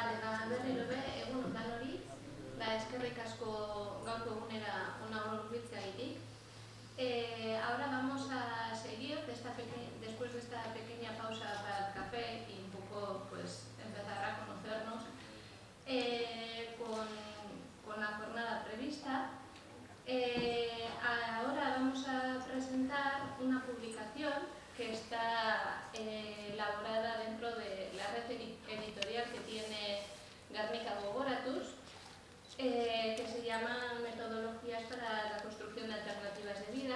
Berriro be, egun danori, eskerrik asko gaurko egunera ona hurbiltzeagatik. Ahora vamos a seguir después de esta pequeña pausa para el café y un poco pues empezar a conocernos con la jornada prevista. Ahora vamos a presentar una publicación que está elaborada dentro de la red editorial que tiene Gernika Gogoratuz, que se llama Metodologías para la construcción de alternativas de vida.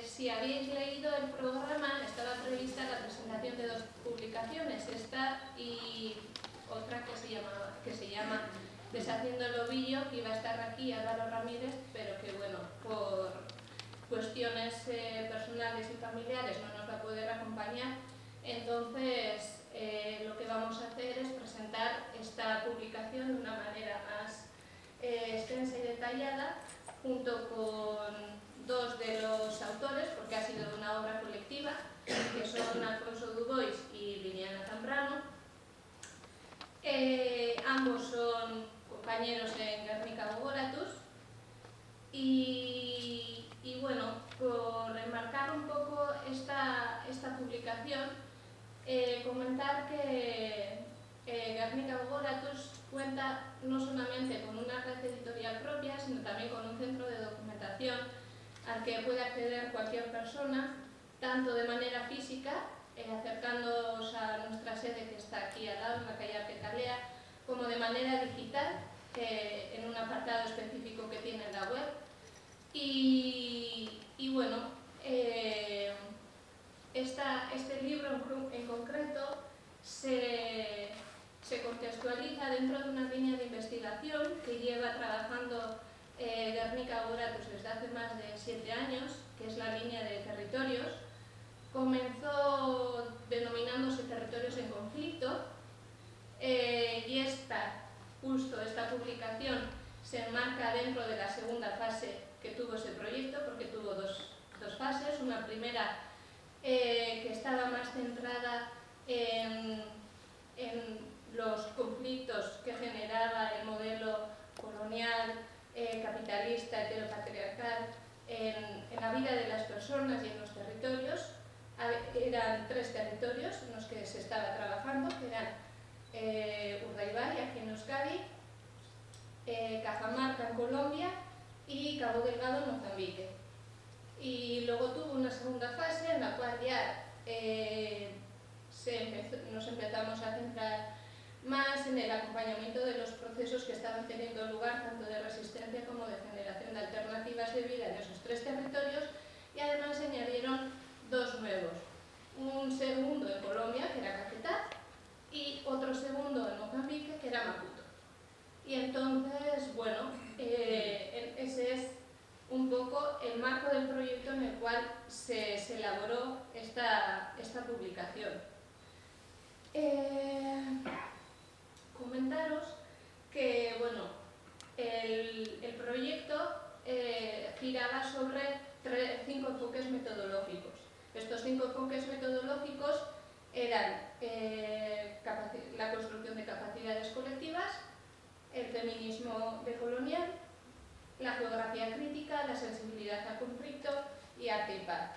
Si habéis leído el programa, estaba prevista la presentación de dos publicaciones, esta y otra que se llama Deshaciendo el ovillo, que iba a estar aquí Álvaro Ramírez, pero que bueno, por cuestiones personales y familiares no nos va a poder acompañar. Entonces lo que vamos a hacer es presentar esta publicación de una manera más extensa y detallada, junto con dos de los autores, porque ha sido una obra colectiva, que son Alfonso Dubois y Liliana Zambrano. Ambos son compañeros en Gernika Gogoratuz. Y bueno, por enmarcar un poco esta publicación, comentar que Gernika Gogoratuz cuenta no solamente con una red editorial propia, sino también con un centro de documentación al que puede acceder cualquier persona, tanto de manera física, acercándoos a nuestra sede que está aquí al lado, en la calle Arquetalea, como de manera digital, en un apartado específico que tiene la web. Y bueno, este libro en concreto se contextualiza dentro de una línea de investigación que lleva trabajando Gernika Gogoratuz desde hace más de 7 años, que es la línea de territorios. Comenzó denominándose Territorios en Conflicto, y esta publicación se enmarca dentro de la segunda fase que tuvo ese proyecto, porque tuvo dos fases. Una primera que estaba más centrada en los conflictos que generaba el modelo colonial, capitalista, heteropatriarcal en la vida de las personas y en los territorios. Eran 3 territorios en los que se estaba trabajando, que eran Urdaibai, aquí en Euskadi, Cajamarca en Colombia y Cabo Delgado en Mozambique. Y luego tuvo una segunda fase en la cual ya nos empezamos a centrar más en el acompañamiento de los procesos que estaban teniendo lugar, tanto de resistencia como de generación de alternativas de vida en esos 3 territorios, y además se añadieron 2 nuevos. Un segundo en Colombia, que era Caquetá, y otro segundo en Mozambique, que era Maputo. Y entonces, bueno, ese es un poco el marco del proyecto en el cual se elaboró esta publicación. Comentaros que, bueno, el proyecto giraba sobre 5 enfoques metodológicos. Estos 5 enfoques metodológicos eran la construcción de capacidades colectivas, el feminismo decolonial, la geografía crítica, la sensibilidad al conflicto y arte y paz.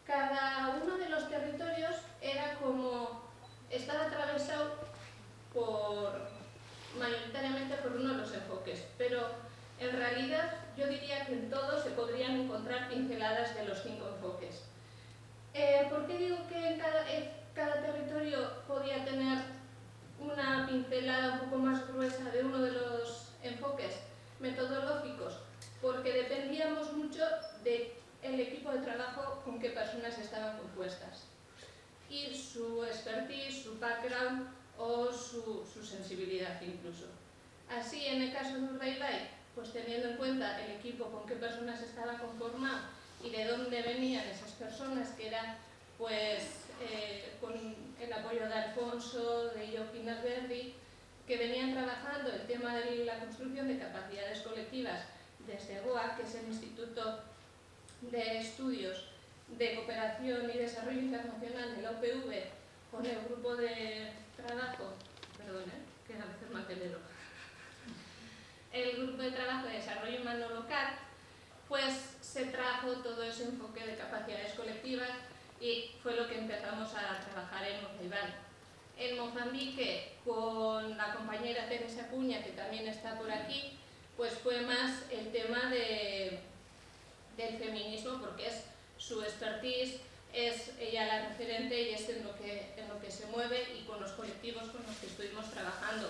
Cada uno de los territorios estaba atravesado mayoritariamente por uno de los enfoques, pero en realidad yo diría que en todos se podrían encontrar pinceladas de los 5 enfoques. ¿Por qué digo que cada territorio podía tener una pincelada un poco más gruesa de uno de los enfoques metodológicos? Porque dependíamos mucho del equipo de trabajo con qué personas estaban compuestas y su expertise, su background o su sensibilidad incluso. Así, en el caso de Urdaibai, pues teniendo en cuenta el equipo con qué personas estaba conformado y de dónde venían esas personas, que eran pues con el apoyo de Alfonso, de Joaquín Alberdi, que venían trabajando el tema de la construcción de capacidades colectivas desde GOA, que es el Instituto de Estudios de Cooperación y Desarrollo Internacional de la UPV, con el grupo de trabajo, perdón, que a veces me acelero. El grupo de trabajo de desarrollo humano local, pues se trajo todo ese enfoque de capacidades colectivas y fue lo que empezamos a trabajar en Mozaibán. En Mozambique, con la compañera Teresa Cuña, que también está por aquí, pues fue más el tema del feminismo, porque es su expertise, es ella la referente y es en lo que se mueve y con los colectivos con los que estuvimos trabajando.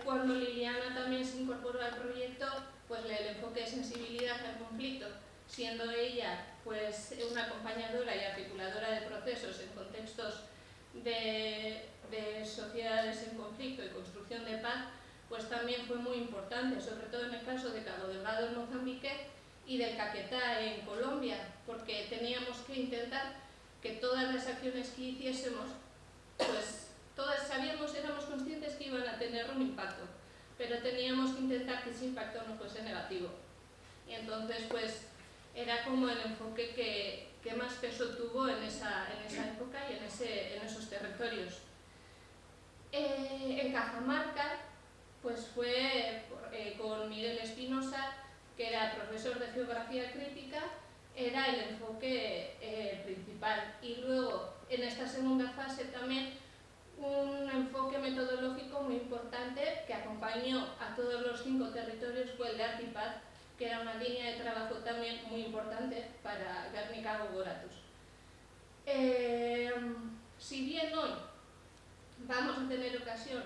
Cuando Liliana también se incorporó al proyecto, pues el enfoque de sensibilidad al conflicto, siendo ella pues una acompañadora y articuladora de procesos en contextos de sociedades en conflicto y construcción de paz, pues también fue muy importante, sobre todo en el caso de Cabo Delgado en Mozambique y del Caquetá en Colombia, porque teníamos que intentar que todas las acciones que hiciésemos, pues todas sabíamos, éramos conscientes que iban a tener un impacto, pero teníamos que intentar que ese impacto no fuese negativo. Y entonces pues era como el enfoque que más peso tuvo en esa época y en esos territorios. En Cajamarca pues fue con Miguel Espinosa, que era profesor de geografía crítica, era el enfoque principal. Y luego en esta segunda fase también un enfoque metodológico muy importante que acompañó a todos los 5 territorios fue el de Arte y Paz, que era una línea de trabajo también muy importante para Gernika-Gogoratus. Si bien hoy vamos a tener ocasión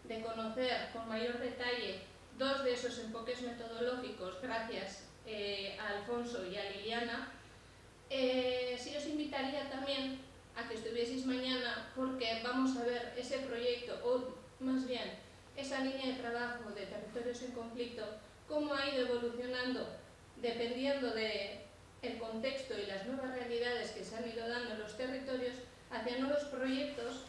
de conocer con mayor detalle 2 de esos enfoques metodológicos gracias a Alfonso y a Liliana, sí os invitaría también a que estuvieseis mañana, porque vamos a ver ese proyecto, o más bien esa línea de trabajo de territorios en conflicto, cómo ha ido evolucionando dependiendo del contexto y las nuevas realidades que se han ido dando en los territorios hacia nuevos proyectos,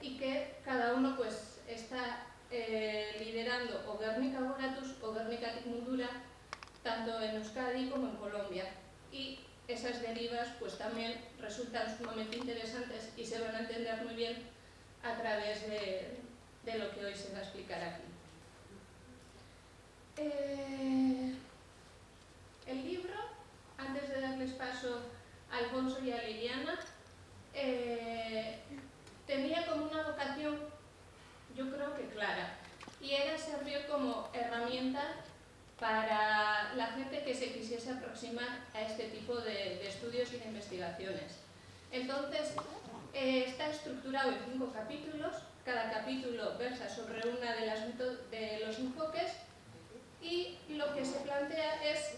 y que cada uno pues está liderando o Gernika-Gogoratus o Gernika-Mundura, tanto en Euskadi como en Colombia. Y esas derivas pues también resultan sumamente interesantes y se van a entender muy bien a través de lo que hoy se va a explicar aquí. El libro, antes de darles paso a Alfonso y a Liliana, tenía como una vocación, yo creo que clara, y era servir como herramienta para la gente que se quisiese aproximar a este tipo de estudios y de investigaciones. Entonces, está estructurado en 5 capítulos, cada capítulo versa sobre una de los enfoques, y lo que se plantea es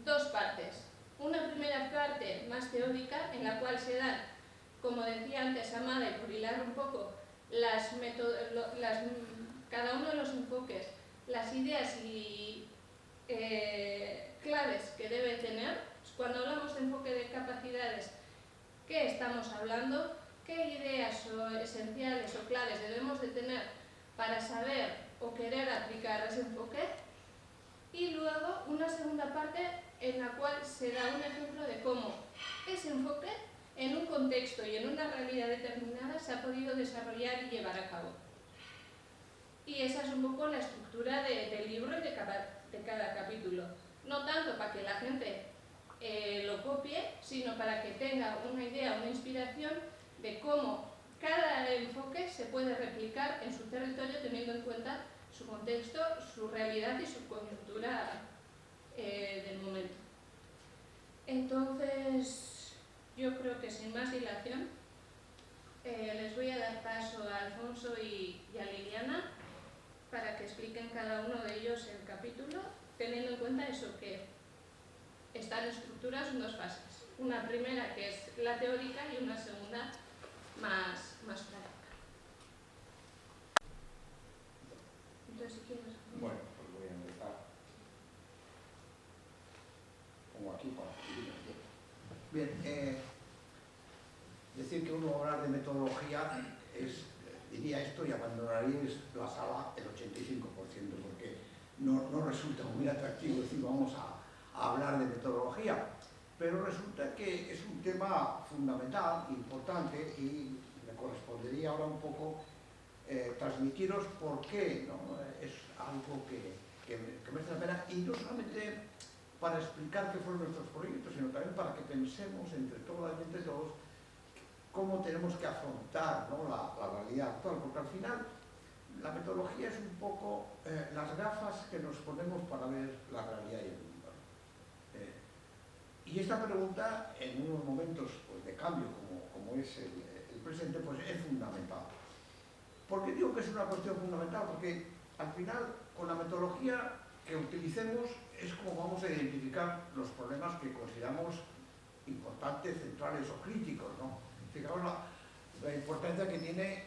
2 partes. Una primera parte más teórica, en la cual se dan, como decía antes Amada, y por hilar un poco, cada uno de los enfoques, las ideas y claves que debe tener. Cuando hablamos de enfoque de capacidades, ¿qué estamos hablando? ¿Qué ideas esenciales o claves debemos de tener para saber o querer aplicar ese enfoque? Y luego una segunda parte en la cual se da un ejemplo de cómo ese enfoque en un contexto y en una realidad determinada se ha podido desarrollar y llevar a cabo. Y esa es un poco la estructura del libro y de cada capítulo. No tanto para que la gente lo copie, sino para que tenga una idea, una inspiración de cómo cada enfoque se puede replicar en su territorio teniendo en cuenta su contexto, su realidad y su coyuntura del momento. Entonces, yo creo que sin más dilación, les voy a dar paso a Alfonso y a Liliana para que expliquen cada uno de ellos el capítulo, teniendo en cuenta eso, que están estructurados en 2 fases. Una primera que es la teórica y una segunda más práctica. Entonces, si quieres... Bueno, pues voy a empezar. Pongo aquí para bien, decir que uno hablar de metodología es, diría esto y abandonaríais la sala el 85%, porque no resulta muy atractivo decir vamos a hablar de metodología, pero resulta que es un tema fundamental, importante, y me me correspondería ahora un poco transmitiros por qué, ¿no? Es algo que merece la pena, y no solamente para explicar qué fueron nuestros proyectos, sino también para que pensemos entre todos cómo tenemos que afrontar, ¿no?, la realidad actual, porque al final la metodología es un poco las gafas que nos ponemos para ver la realidad y el mundo. Y esta pregunta, en unos momentos pues, de cambio como es el presente, pues es fundamental. ¿Por qué digo que es una cuestión fundamental? Porque al final, con la metodología que utilicemos, es como vamos a identificar los problemas que consideramos importantes, centrales o críticos, ¿no? Fijaos la importancia que tiene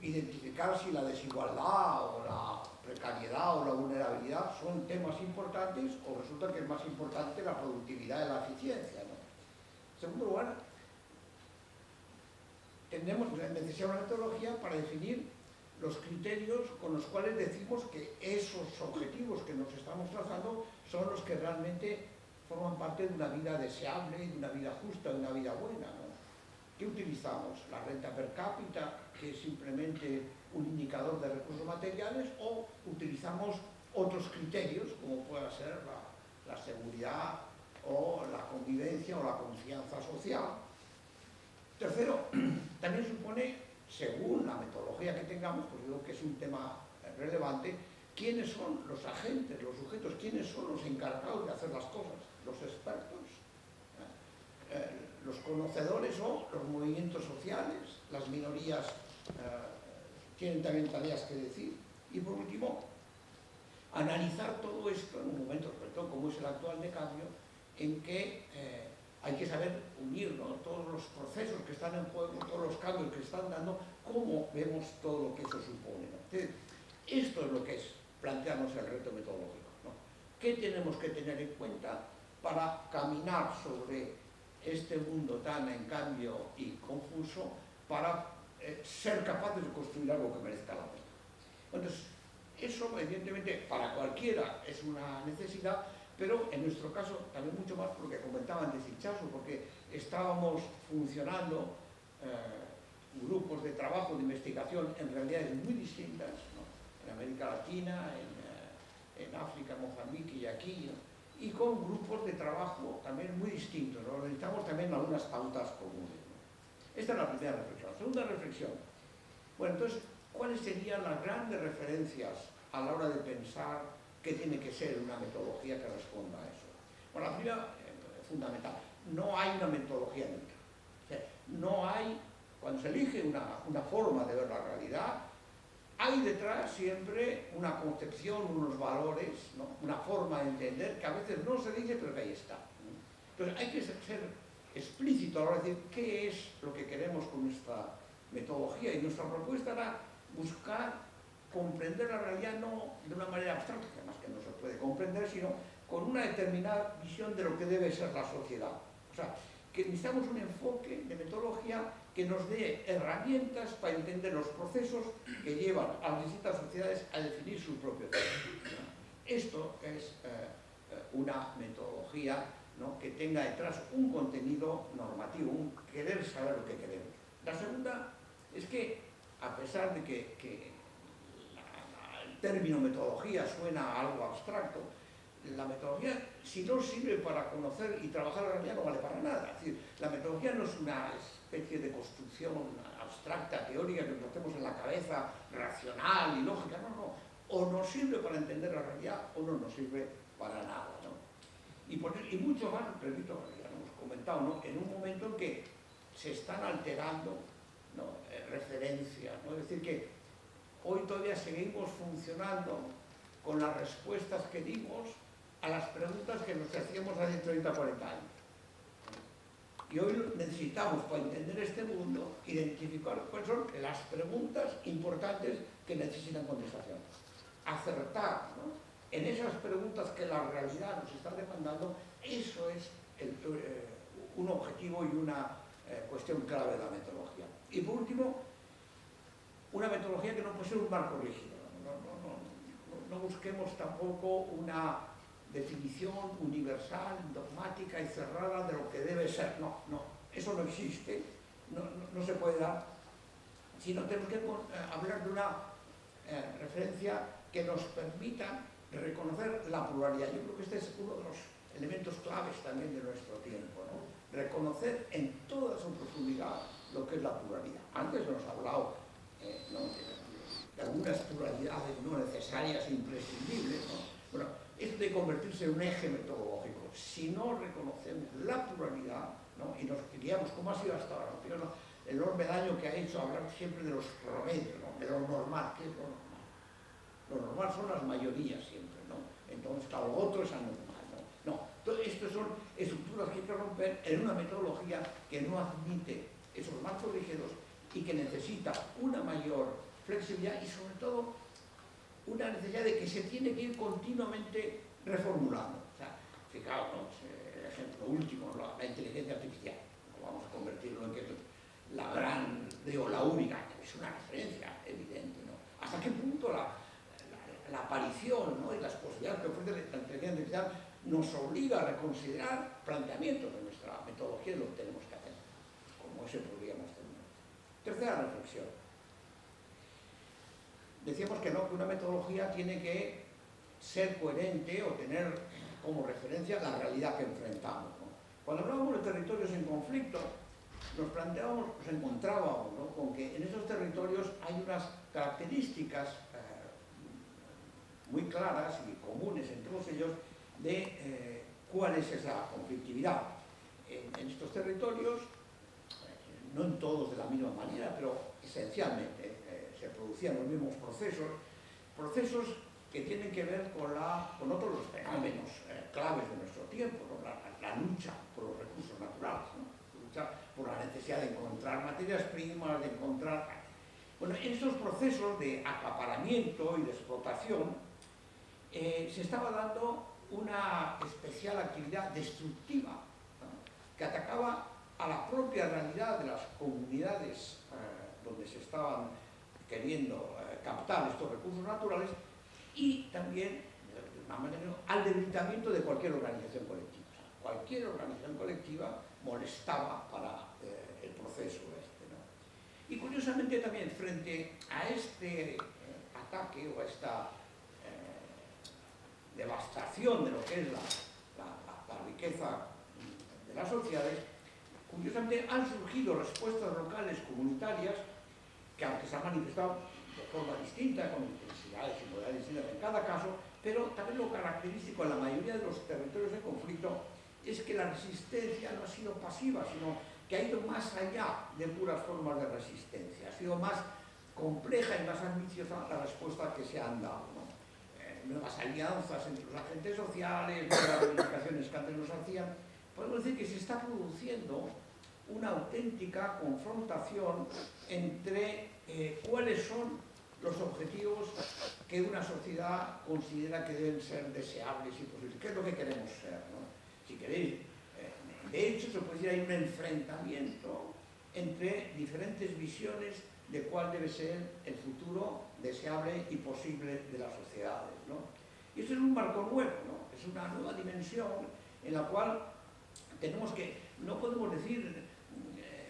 identificar si la desigualdad o la precariedad o la vulnerabilidad son temas importantes o resulta que es más importante la productividad y la eficiencia, ¿no? En segundo lugar, tenemos necesidad de una metodología para definir los criterios con los cuales decimos que esos objetivos que nos estamos trazando son los que realmente forman parte de una vida deseable, de una vida justa, de una vida buena, ¿no? ¿Qué utilizamos? ¿La renta per cápita, que es simplemente un indicador de recursos materiales, o utilizamos otros criterios, como pueda ser la seguridad o la convivencia o la confianza social? Tercero, también supone, según la metodología que tengamos, pues digo que es un tema relevante, quiénes son los agentes, los sujetos, quiénes son los encargados de hacer las cosas, los expertos, los conocedores o los movimientos sociales, las minorías tienen también tareas que decir. Y por último, analizar todo esto en un momento, sobre todo como es el actual de cambio, en que hay que saber unir, ¿no?, todos los procesos que están en juego, todos los cambios que se están dando, cómo vemos todo lo que eso supone, ¿no? Entonces, esto es lo que es plantearnos el reto metodológico, ¿no? ¿Qué tenemos que tener en cuenta para caminar sobre este mundo tan en cambio y confuso, para ser capaces de construir algo que merezca la pena? Entonces, eso evidentemente para cualquiera es una necesidad, pero en nuestro caso también mucho más por lo que comentaba antes Ichazo, porque estábamos funcionando grupos de trabajo, de investigación en realidades muy distintas, ¿no?, en América Latina, en África, Mozambique y aquí, ¿no?, y con grupos de trabajo también muy distintos, ¿no? Necesitamos también algunas pautas comunes, ¿no? Esta es la primera reflexión. Segunda reflexión. Bueno, entonces, ¿cuáles serían las grandes referencias a la hora de pensar qué tiene que ser una metodología que responda a eso? Bueno, la primera, fundamental, no hay una metodología neutra. O sea, no hay, cuando se elige una forma de ver la realidad, hay detrás siempre una concepción, unos valores, ¿no?, una forma de entender que a veces no se dice, pero que ahí está, ¿no? Entonces hay que ser explícito a la hora de decir qué es lo que queremos con nuestra metodología, y nuestra propuesta era buscar comprender la realidad no de una manera abstracta, que además que no se puede comprender, sino con una determinada visión de lo que debe ser la sociedad. O sea, que necesitamos un enfoque de metodología que nos dé herramientas para entender los procesos que llevan a las distintas sociedades a definir su propio territorio, ¿no? Esto es una metodología, ¿no?, que tenga detrás un contenido normativo, un querer saber lo que queremos. La segunda es que, a pesar de que el término metodología suena a algo abstracto, la metodología, si no sirve para conocer y trabajar la realidad, no vale para nada. Es decir, la metodología no es una especie de construcción abstracta, teórica, que nos hacemos en la cabeza, racional y lógica, no. O nos sirve para entender la realidad o no nos sirve para nada, ¿no? Y mucho más, repito, ya lo hemos comentado, ¿no?, en un momento en que se están alterando, ¿no?, referencias, ¿no? Es decir, que hoy todavía seguimos funcionando con las respuestas que dimos a las preguntas que nos hacíamos hace 30 o 40 años. Y hoy necesitamos, para entender este mundo, identificar cuáles son las preguntas importantes que necesitan contestación. Acertar, ¿no?, en esas preguntas que la realidad nos está demandando, eso es un objetivo y una cuestión clave de la metodología. Y por último, una metodología que no puede ser un marco rígido. No busquemos tampoco una definición universal, dogmática y cerrada de lo que debe ser. No, eso no existe, no se puede dar, sino tenemos que hablar de una referencia que nos permita reconocer la pluralidad. Yo creo que este es uno de los elementos claves también de nuestro tiempo, ¿no? Reconocer en toda su profundidad lo que es la pluralidad. Antes nos ha hablado ¿no? de algunas pluralidades no necesarias, imprescindibles, ¿no? Bueno, es de convertirse en un eje metodológico. Si no reconocemos la pluralidad, ¿no? Y nos guiamos como ha sido hasta ahora, ¿no? El enorme daño que ha hecho hablar siempre de los promedios, ¿no? De lo normal. ¿Qué es lo normal? Lo normal son las mayorías siempre, ¿no? Entonces, claro, lo otro es anormal, ¿no? No, todo esto son estructuras que hay que romper en una metodología que no admite esos marcos rígidos y que necesita una mayor flexibilidad y, sobre todo, una necesidad de que se tiene que ir continuamente reformulando. O sea, fijaos, ¿no? El ejemplo último, la inteligencia artificial. No vamos a convertirlo en que la gran, digo, la única, es una referencia evidente, ¿no? ¿Hasta qué punto la aparición, ¿no? Y las posibilidades que ofrece la inteligencia artificial nos obliga a reconsiderar planteamientos de nuestra metodología y lo que tenemos que hacer? Como ese podríamos tener. Tercera reflexión. Decíamos que no, que una metodología tiene que ser coherente o tener como referencia la realidad que enfrentamos, ¿no? Cuando hablábamos de territorios en conflicto, nos planteábamos, nos encontrábamos, ¿no? Con que en esos territorios hay unas características muy claras y comunes en todos ellos de cuál es esa conflictividad. En estos territorios, no en todos de la misma manera, pero esencialmente se producían los mismos procesos que tienen que ver con otros los fenómenos claves de nuestro tiempo, ¿no? La lucha por los recursos naturales, ¿no? La lucha por la necesidad de encontrar materias primas, de encontrar... Bueno, en esos procesos de acaparamiento y de explotación se estaba dando una especial actividad destructiva, ¿no? Que atacaba a la propia realidad de las comunidades donde se estaban queriendo captar estos recursos naturales y también, de una manera, al debilitamiento de cualquier organización colectiva. O sea, cualquier organización colectiva molestaba para el proceso este, ¿no? Y curiosamente también frente a este ataque o a esta devastación de lo que es la riqueza de las sociedades, curiosamente han surgido respuestas locales comunitarias que, aunque se han manifestado de forma distinta, con intensidades y modalidades distintas en cada caso, pero también lo característico en la mayoría de los territorios de conflicto es que la resistencia no ha sido pasiva, sino que ha ido más allá de puras formas de resistencia, ha sido más compleja y más ambiciosa la respuesta que se han dado, ¿no? Nuevas alianzas entre los agentes sociales, nuevas reivindicaciones que antes nos hacían. Podemos decir que se está produciendo una auténtica confrontación entre cuáles son los objetivos que una sociedad considera que deben ser deseables y posibles. ¿Qué es lo que queremos ser, ¿no? Si queréis, de hecho, se puede decir hay un enfrentamiento entre diferentes visiones de cuál debe ser el futuro deseable y posible de las sociedades, ¿no? Y esto es un marco nuevo, ¿no? Es una nueva dimensión en la cual tenemos que, no podemos decir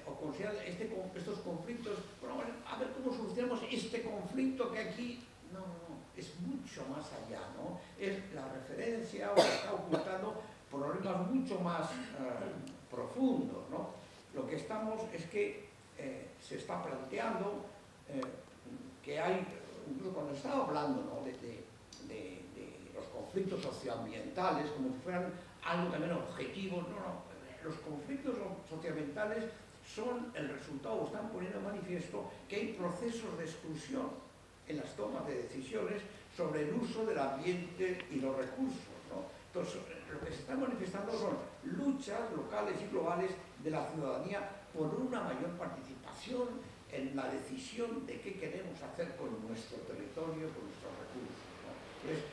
o considerar estos conflictos, bueno, a ver cómo solucionamos este conflicto que aquí, no, es mucho más allá, ¿no? Es la referencia o está ocultando problemas mucho más profundos, ¿no? Lo que estamos es que se está planteando que hay, incluso cuando se estaba hablando, ¿no? de los conflictos socioambientales, como si fueran algo también objetivo, no, los conflictos socioambientales son el resultado, o están poniendo en manifiesto que hay procesos de exclusión en las tomas de decisiones sobre el uso del ambiente y los recursos, ¿no? Entonces, lo que se está manifestando son luchas locales y globales de la ciudadanía por una mayor participación en la decisión de qué queremos hacer con nuestro territorio, con nuestros recursos, ¿no? Entonces,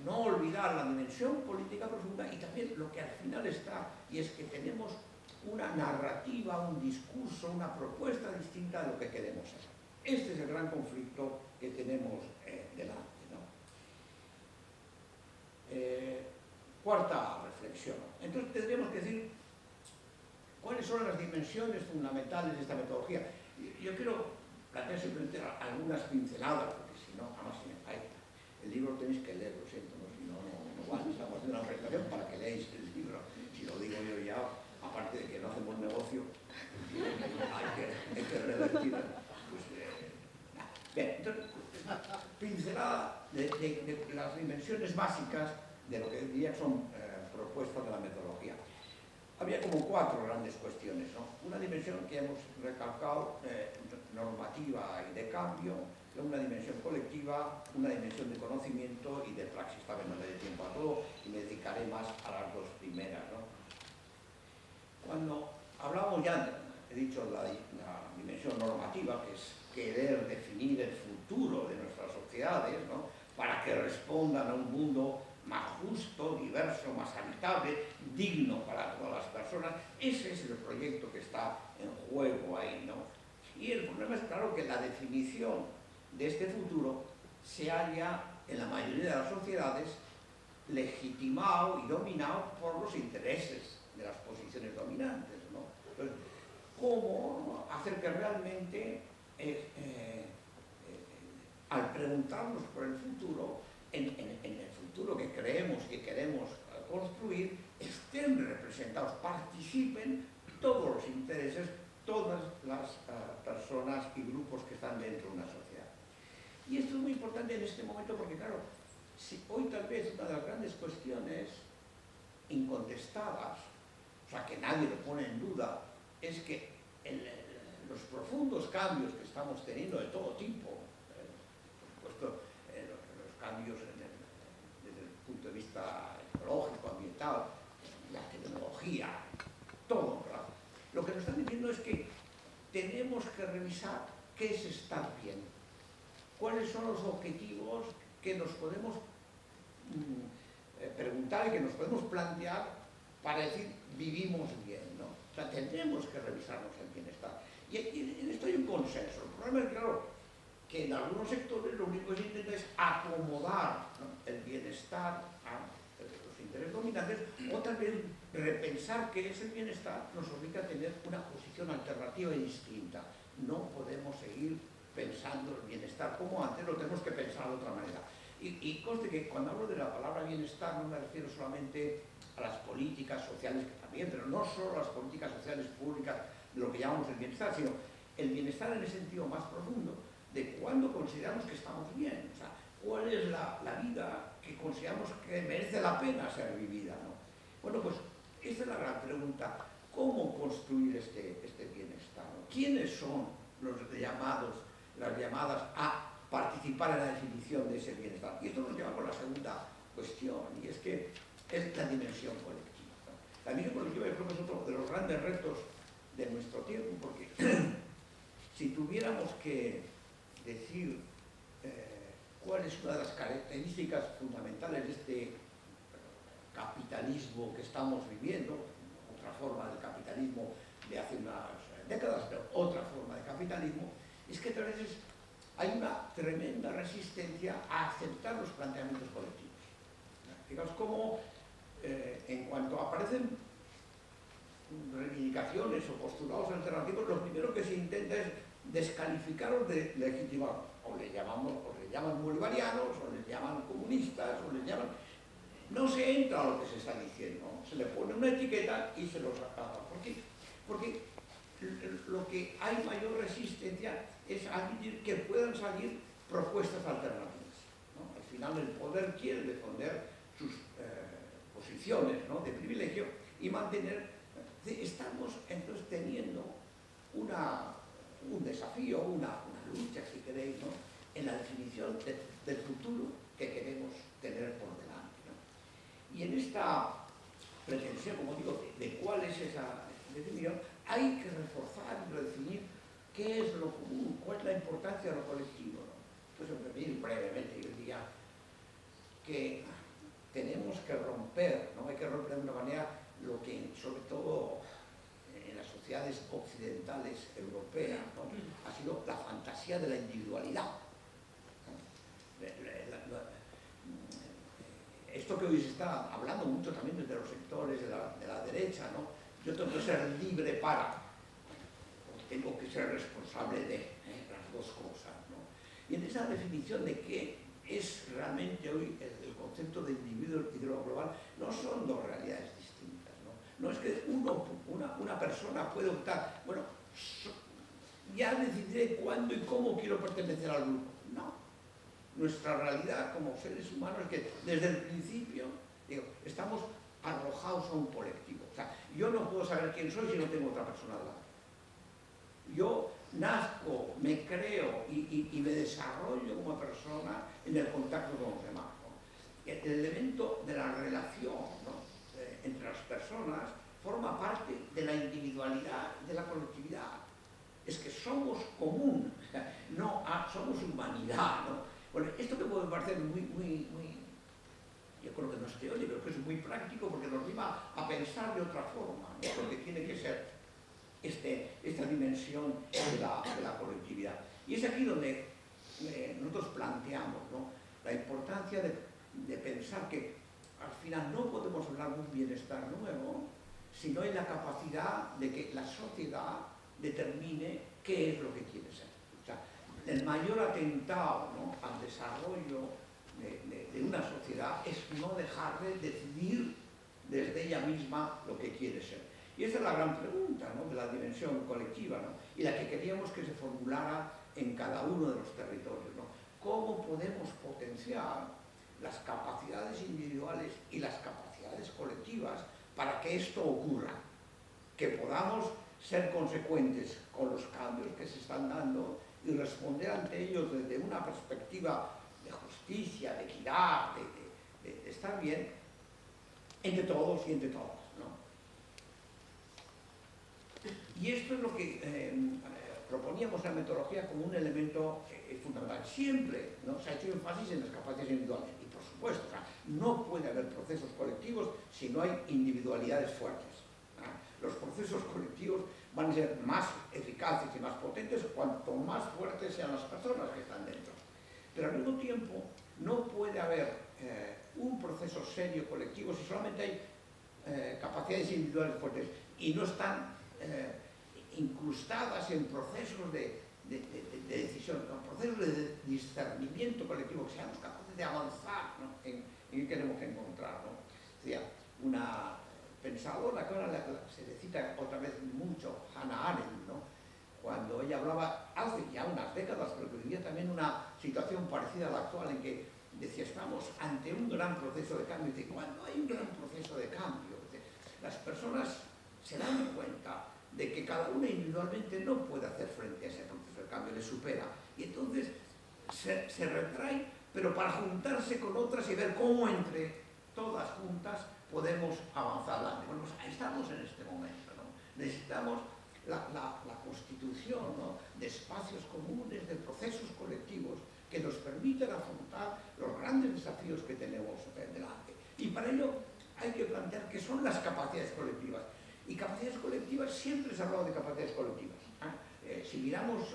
no olvidar la dimensión política profunda y también lo que al final está, y es que tenemos una narrativa, un discurso, una propuesta distinta de lo que queremos hacer. Este es el gran conflicto que tenemos delante, ¿no? Cuarta reflexión. Entonces tendríamos que decir cuáles son las dimensiones fundamentales de esta metodología. Yo quiero plantear simplemente algunas pinceladas, porque si no, además se me falta. El libro tenéis que leer, lo siento, ¿no? Si no, no vale. Estamos haciendo una presentación para que leáis el libro. Si lo digo yo ya, aparte de que no hacemos negocio, hay que revertir. Pues, bien, entonces, pincelada de las dimensiones básicas de lo que diría son propuestas de la metodología. Había como 4 grandes cuestiones, ¿no? Una dimensión que hemos recalcado, normativa y de cambio, una dimensión colectiva, una dimensión de conocimiento y de praxis. También no me dé tiempo a todo y me dedicaré más a las 2 primeras, ¿no? Cuando hablamos ya, he dicho, la dimensión normativa, que es querer definir el futuro de nuestras sociedades, ¿no? Para que respondan a un mundo más justo, diverso, más habitable, digno para todas las personas. Ese es el proyecto que está en juego ahí, ¿no? Y el problema es, claro, que la definición de este futuro se halla en la mayoría de las sociedades legitimado y dominado por los intereses de las posiciones dominantes, ¿no? Entonces, ¿cómo hacer que realmente, al preguntarnos por el futuro, en el futuro que creemos que queremos construir, estén representados, participen todos los intereses, todas las personas y grupos que están dentro de una sociedad? Y esto es muy importante en este momento porque, claro, si hoy tal vez una de las grandes cuestiones incontestadas, o sea, que nadie lo pone en duda, es que los profundos cambios que estamos teniendo de todo tipo, por supuesto, los cambios desde el punto de vista ecológico, ambiental, la tecnología, todo, ¿verdad? Lo que nos están diciendo es que tenemos que revisar qué es estar bien, cuáles son los objetivos que nos podemos preguntar y que nos podemos plantear para decir vivimos bien, ¿no? O sea, tenemos que revisarnos el bienestar. Y en esto hay un consenso. El problema es, claro, que en algunos sectores lo único que se intenta es acomodar, ¿no?, el bienestar a los intereses dominantes, o también repensar qué es el bienestar nos obliga a tener una posición alternativa y distinta. No podemos seguir pensando el bienestar como antes, lo tenemos que pensar de otra manera. Y conste que cuando hablo de la palabra bienestar no me refiero solamente a las políticas sociales, que también, pero no solo a las políticas sociales públicas de lo que llamamos el bienestar, sino el bienestar en el sentido más profundo de cuándo consideramos que estamos bien, o sea, cuál es la vida que consideramos que merece la pena ser vivida, ¿no? Bueno, pues esta es la gran pregunta: ¿cómo construir este bienestar, ¿no? ¿Quiénes son las llamadas a participar en la definición de ese bienestar? Y esto nos lleva con la segunda cuestión, y es que es la dimensión colectiva, ¿no? La dimensión colectiva, yo creo que es otro de los grandes retos de nuestro tiempo, porque si tuviéramos que decir cuál es una de las características fundamentales de este capitalismo que estamos viviendo, otra forma del capitalismo de hace unas décadas, pero otra forma de capitalismo, es que a veces hay una tremenda resistencia a aceptar los planteamientos colectivos. Fijaos cómo en cuanto aparecen reivindicaciones o postulados alternativos, lo primero que se intenta es descalificarlos de legitimarlos. O les llaman bolivarianos, o les llaman comunistas, o les llaman... No se entra a lo que se está diciendo, ¿no? Se le pone una etiqueta y se los acaba. ¿Por qué? Porque lo que hay mayor resistencia es admitir que puedan salir propuestas alternativas, ¿no? Al final el poder quiere defender sus posiciones, ¿no?, de privilegio y mantener... Estamos entonces teniendo un desafío, una lucha, si queréis, ¿no?, en la definición del futuro que queremos tener por delante, ¿no? Y en esta pretensión, como digo, de cuál es esa definición, hay que reforzar y redefinir qué es lo común, cuál es la importancia de lo colectivo, ¿no? Entonces, brevemente, yo diría que tenemos que romper, ¿no? Hay que romper de una manera lo que, sobre todo en las sociedades occidentales europeas, ¿no?, ha sido la fantasía de la individualidad, ¿no? Esto que hoy se está hablando mucho también desde los sectores de la derecha, ¿no? Yo tengo que ser libre tengo que ser responsable de las dos cosas, ¿no? Y en esa definición de qué es realmente hoy el concepto de individuo y de lo global, no son dos realidades distintas, ¿no? No es que una persona puede optar, bueno, ya decidiré cuándo y cómo quiero pertenecer al grupo. No. Nuestra realidad como seres humanos es que desde el principio, digo, estamos arrojados a un colectivo. O sea, yo no puedo saber quién soy si no tengo otra persona al lado. Yo nazco, me creo y me desarrollo como persona en el contacto con los demás, ¿no? El elemento de la relación, ¿no?, entre las personas forma parte de la individualidad y de la colectividad. Es que somos común, no somos humanidad, ¿no? Bueno, esto que puede parecer muy, yo creo que no es teórico, pero que es muy práctico porque nos lleva a pensar de otra forma, ¿no?, porque tiene que ser esta dimensión de la colectividad. Y es aquí donde nosotros planteamos, ¿no?, la importancia de pensar que al final no podemos hablar de un bienestar nuevo, sino en la capacidad de que la sociedad determine qué es lo que quiere ser. O sea, el mayor atentado, ¿no?, al desarrollo de una sociedad es no dejarle decidir desde ella misma lo que quiere ser. Y esa es la gran pregunta, ¿no?, de la dimensión colectiva, ¿no?, y la que queríamos que se formulara en cada uno de los territorios, ¿no? ¿Cómo podemos potenciar las capacidades individuales y las capacidades colectivas para que esto ocurra? Que podamos ser consecuentes con los cambios que se están dando y responder ante ellos desde una perspectiva de justicia, de equidad, de estar bien entre todos y entre todas, ¿no? Y esto es lo que proponíamos en la metodología como un elemento fundamental. Siempre, ¿no?, se ha hecho énfasis en las capacidades individuales. Y por supuesto, o sea, no puede haber procesos colectivos si no hay individualidades fuertes, ¿no? Los procesos colectivos van a ser más eficaces y más potentes cuanto más fuertes sean las personas que están dentro. Pero al mismo tiempo no puede haber un proceso serio colectivo si solamente hay capacidades individuales fuertes y no están incrustadas en procesos de decisión, en procesos de discernimiento colectivo, que seamos capaces de avanzar, ¿no?, en qué queremos encontrar, ¿no? O sea, una pensadora que ahora se le cita otra vez mucho, Hannah Arendt, ¿no?, cuando ella hablaba hace ya unas décadas, pero que vivía también una situación parecida a la actual, en que decía, estamos ante un gran proceso de cambio. Y cuando hay un gran proceso de cambio, las personas se dan cuenta de que cada una individualmente no puede hacer frente a ese proceso de cambio, le supera. Y entonces se retrae, pero para juntarse con otras y ver cómo entre todas juntas podemos avanzar adelante. Bueno, pues estamos en este momento, ¿no? Necesitamos la constitución, ¿no?, de espacios comunes, de procesos colectivos que nos permitan afrontar los grandes desafíos que tenemos delante. Y para ello hay que plantear qué son las capacidades colectivas. Y capacidades colectivas, siempre se ha hablado de capacidades colectivas. Si miramos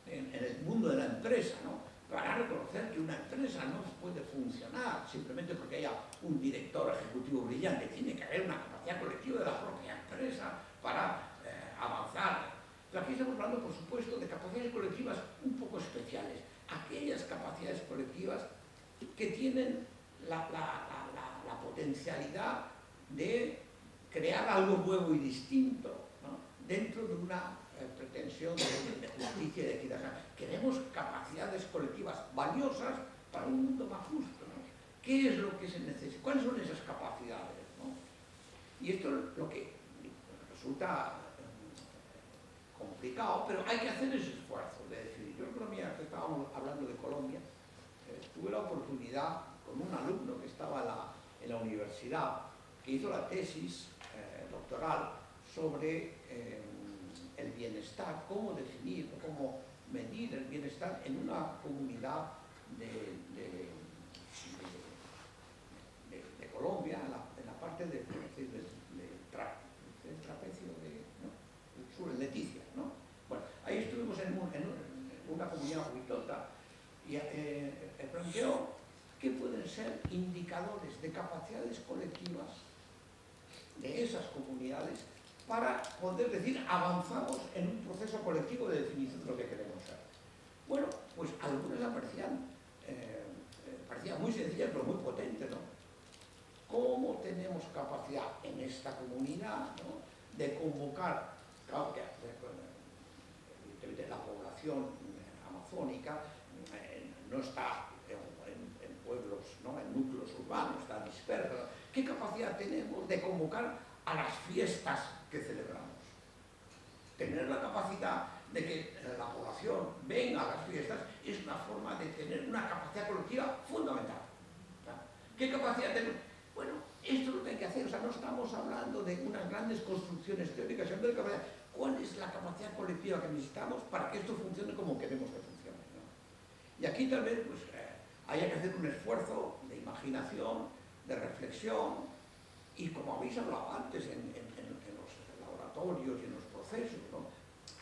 en el mundo de la empresa, ¿no?, para reconocer que una empresa no puede funcionar simplemente porque haya un director ejecutivo brillante. Tiene que haber una capacidad colectiva de la propia empresa para avanzar. Pero aquí estamos hablando, por supuesto, de capacidades colectivas un poco especiales. Aquellas capacidades colectivas que tienen la potencialidad de crear algo nuevo y distinto, ¿no?, dentro de una pretensión de justicia y de equidad. O sea, queremos capacidades colectivas valiosas para un mundo más justo, ¿no? ¿Qué es lo que se necesita? ¿Cuáles son esas capacidades, ¿no? Y esto es lo que resulta complicado, pero hay que hacer ese esfuerzo de decidir. Yo creo que estábamos hablando de Colombia, tuve la oportunidad con un alumno que estaba en la universidad, que hizo la tesis doctoral sobre el bienestar, cómo definir, cómo medir el bienestar en una comunidad de Colombia, en la parte del trapecio del sur, en Leticia, ¿no? Bueno, ahí estuvimos en una comunidad huitota y planteó qué pueden ser indicadores de capacidades colectivas de esas comunidades para poder decir avanzamos en un proceso colectivo de definición de lo que queremos ser. Bueno, pues algunas parecían muy sencillas pero muy potentes, ¿no? ¿Cómo tenemos capacidad en esta comunidad, ¿no?, de convocar, claro que evidentemente la población amazónica no está en pueblos, ¿no?, en núcleos urbanos, está dispersa, ¿no? ¿Qué capacidad tenemos de convocar a las fiestas que celebramos? Tener la capacidad de que la población venga a las fiestas es una forma de tener una capacidad colectiva fundamental. ¿Qué capacidad tenemos? Bueno, esto es lo que hay que hacer. O sea, no estamos hablando de unas grandes construcciones teóricas, sino de capacidad. ¿Cuál es la capacidad colectiva que necesitamos para que esto funcione como queremos que funcione, ¿no? Y aquí tal vez pues, haya que hacer un esfuerzo de imaginación, de reflexión, y como habéis hablado antes en los laboratorios y en los procesos, ¿no?,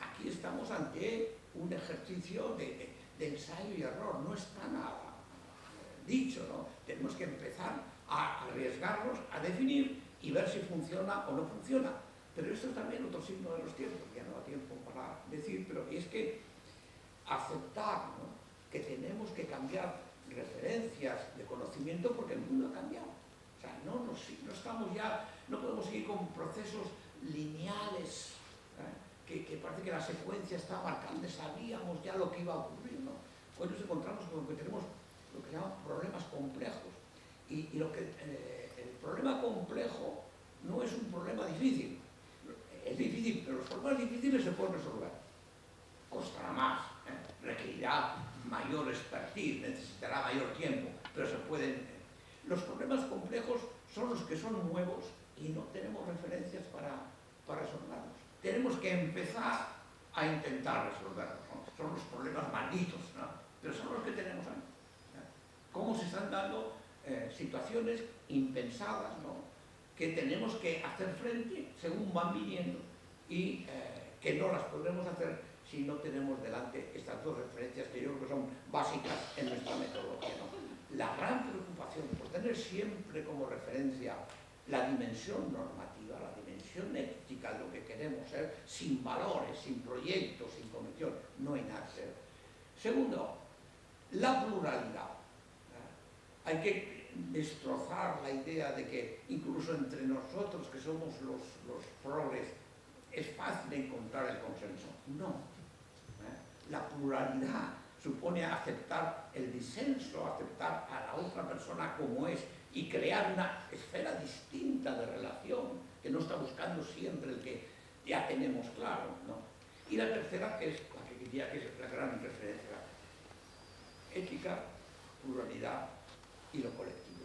aquí estamos ante un ejercicio de ensayo y error, no está nada dicho, ¿no? Tenemos que empezar a arriesgarnos, a definir y ver si funciona o no funciona. Pero esto es también otro signo de los tiempos, ya no da tiempo para decir, pero es que aceptar, ¿no?, que tenemos que cambiar referencias de conocimiento porque el mundo ha cambiado. O sea, no estamos ya, no podemos seguir con procesos lineales, que parece que la secuencia está marcando, sabíamos ya lo que iba a ocurrir, ¿no? Hoy nos encontramos con que tenemos lo que se llaman problemas complejos. Y el problema complejo no es un problema difícil. Es difícil, pero los problemas difíciles se pueden resolver. Costará más, requerirá mayor expertise, necesitará mayor tiempo, pero se pueden. Los problemas complejos son los que son nuevos y no tenemos referencias para resolverlos. Tenemos que empezar a intentar resolverlos, ¿no? Son los problemas malditos, ¿no?, pero son los que tenemos ahí. Cómo se están dando situaciones impensadas, ¿no?, que tenemos que hacer frente según van viniendo y que no las podremos hacer si no tenemos delante estas dos referencias que yo creo que son básicas en nuestra metodología, ¿no? La gran preocupación por tener siempre como referencia la dimensión normativa, la dimensión ética de lo que queremos ser, sin valores, sin proyectos, sin convicción, no hay nada que ser. Segundo, la pluralidad. Hay que destrozar la idea de que incluso entre nosotros, que somos los progres, es fácil encontrar el consenso. No. La pluralidad supone aceptar el disenso, aceptar a la otra persona como es y crear una esfera distinta de relación que no está buscando siempre el que ya tenemos claro, ¿no? Y la tercera, que es la que diría que es la gran referencia: ética, pluralidad y lo colectivo.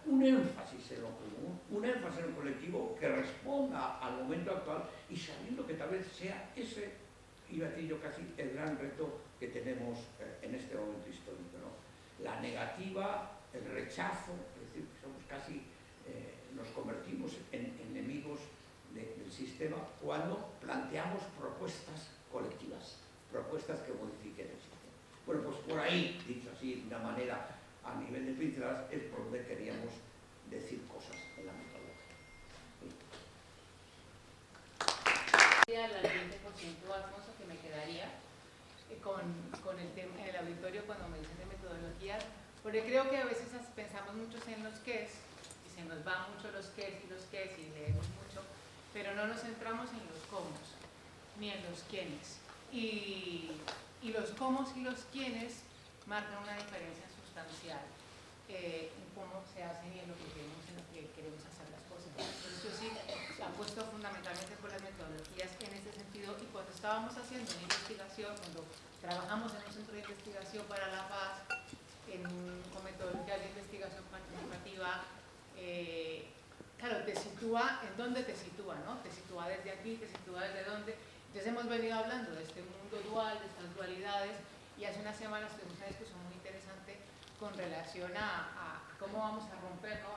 Un énfasis en lo común, un énfasis en lo colectivo que responda al momento actual y sabiendo que tal vez sea ese, iba a decir yo casi, el gran reto que tenemos en este momento histórico, ¿no? La negativa, el rechazo, es decir, somos casi, nos convertimos en enemigos del sistema cuando planteamos propuestas colectivas, propuestas que modifiquen el sistema. Bueno, pues por ahí, dicho así, de una manera a nivel de pinceladas, es por donde queríamos decir cosas en la metodología. Al 20%, Alfonso, que me quedaría con el tema en el auditorio cuando me dicen de metodología, porque creo que a veces pensamos mucho en los qués y se nos van mucho los qués y leemos mucho, pero no nos centramos en los cómo ni en los quiénes, y los cómo y los quiénes marcan una diferencia sustancial en cómo se hacen y en lo que queremos hacer las cosas. Entonces yo sí apuesto fundamentalmente por las metodologías en este sentido, y cuando estábamos haciendo una investigación, cuando trabajamos en un centro de investigación para la paz, con metodologías de investigación participativa, claro, te sitúa, ¿en dónde te sitúa? ¿No? Te sitúa desde aquí, te sitúa desde dónde. Entonces hemos venido hablando de este mundo dual, de estas dualidades, y hace unas semanas tuvimos una discusión muy interesante con relación a cómo vamos a romper, ¿no?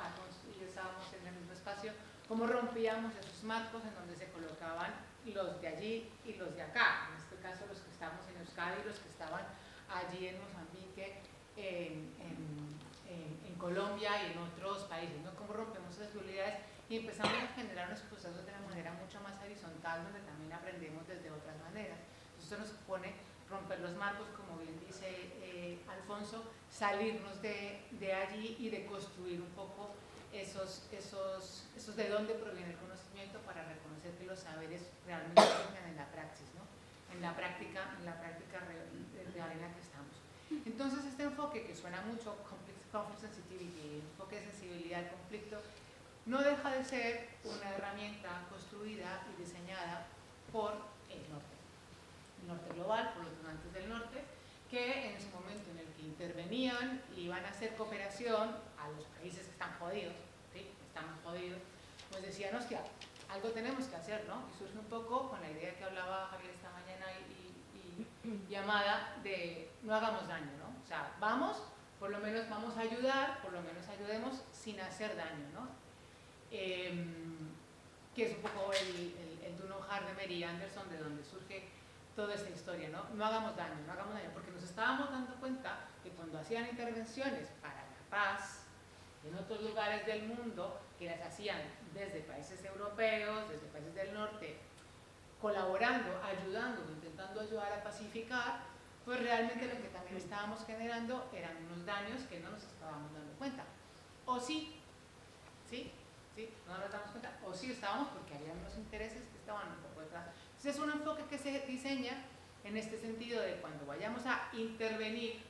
Y estábamos en el mismo espacio, cómo rompíamos esos marcos en donde se colocaban los de allí y los de acá, en este caso los que estamos en Euskadi y los que estaban allí en Mozambique, en Colombia y en otros países, ¿no? Cómo rompemos esas dualidades y empezamos a generar unos procesos de una manera mucho más horizontal, donde también aprendemos desde otras maneras. Esto nos supone romper los marcos, como bien dice Alfonso, salirnos de allí y de construir un poco esos de dónde proviene el conocimiento, para reconocer que los saberes realmente surgen en la praxis, ¿no? en la práctica real en la que estamos. Entonces, este enfoque, que suena mucho conflict sensitivity, enfoque de sensibilidad al conflicto, no deja de ser una herramienta construida y diseñada por el norte global, por los donantes del norte, que en ese momento en el que intervenían y iban a hacer cooperación a los países que están jodidos, ¿sí? Estamos jodidos, pues decían, hostia, algo tenemos que hacer, ¿no? Y surge un poco con la idea que hablaba Javier esta mañana y Amada, de no hagamos daño, ¿no? O sea, por lo menos vamos a ayudar, por lo menos ayudemos sin hacer daño, ¿no? Que es un poco el Do No Harm de Mary Anderson, de donde surge toda esta historia, ¿no? No hagamos daño, porque nos estábamos dando cuenta que cuando hacían intervenciones para la paz en otros lugares del mundo, que las hacían desde países europeos, desde países del norte, colaborando, ayudando, intentando ayudar a pacificar, pues realmente lo que también estábamos generando eran unos daños que no nos estábamos dando cuenta. O sí, no nos damos cuenta, o sí estábamos, porque había unos intereses que estaban un poco detrás. Entonces es un enfoque que se diseña en este sentido de cuando vayamos a intervenir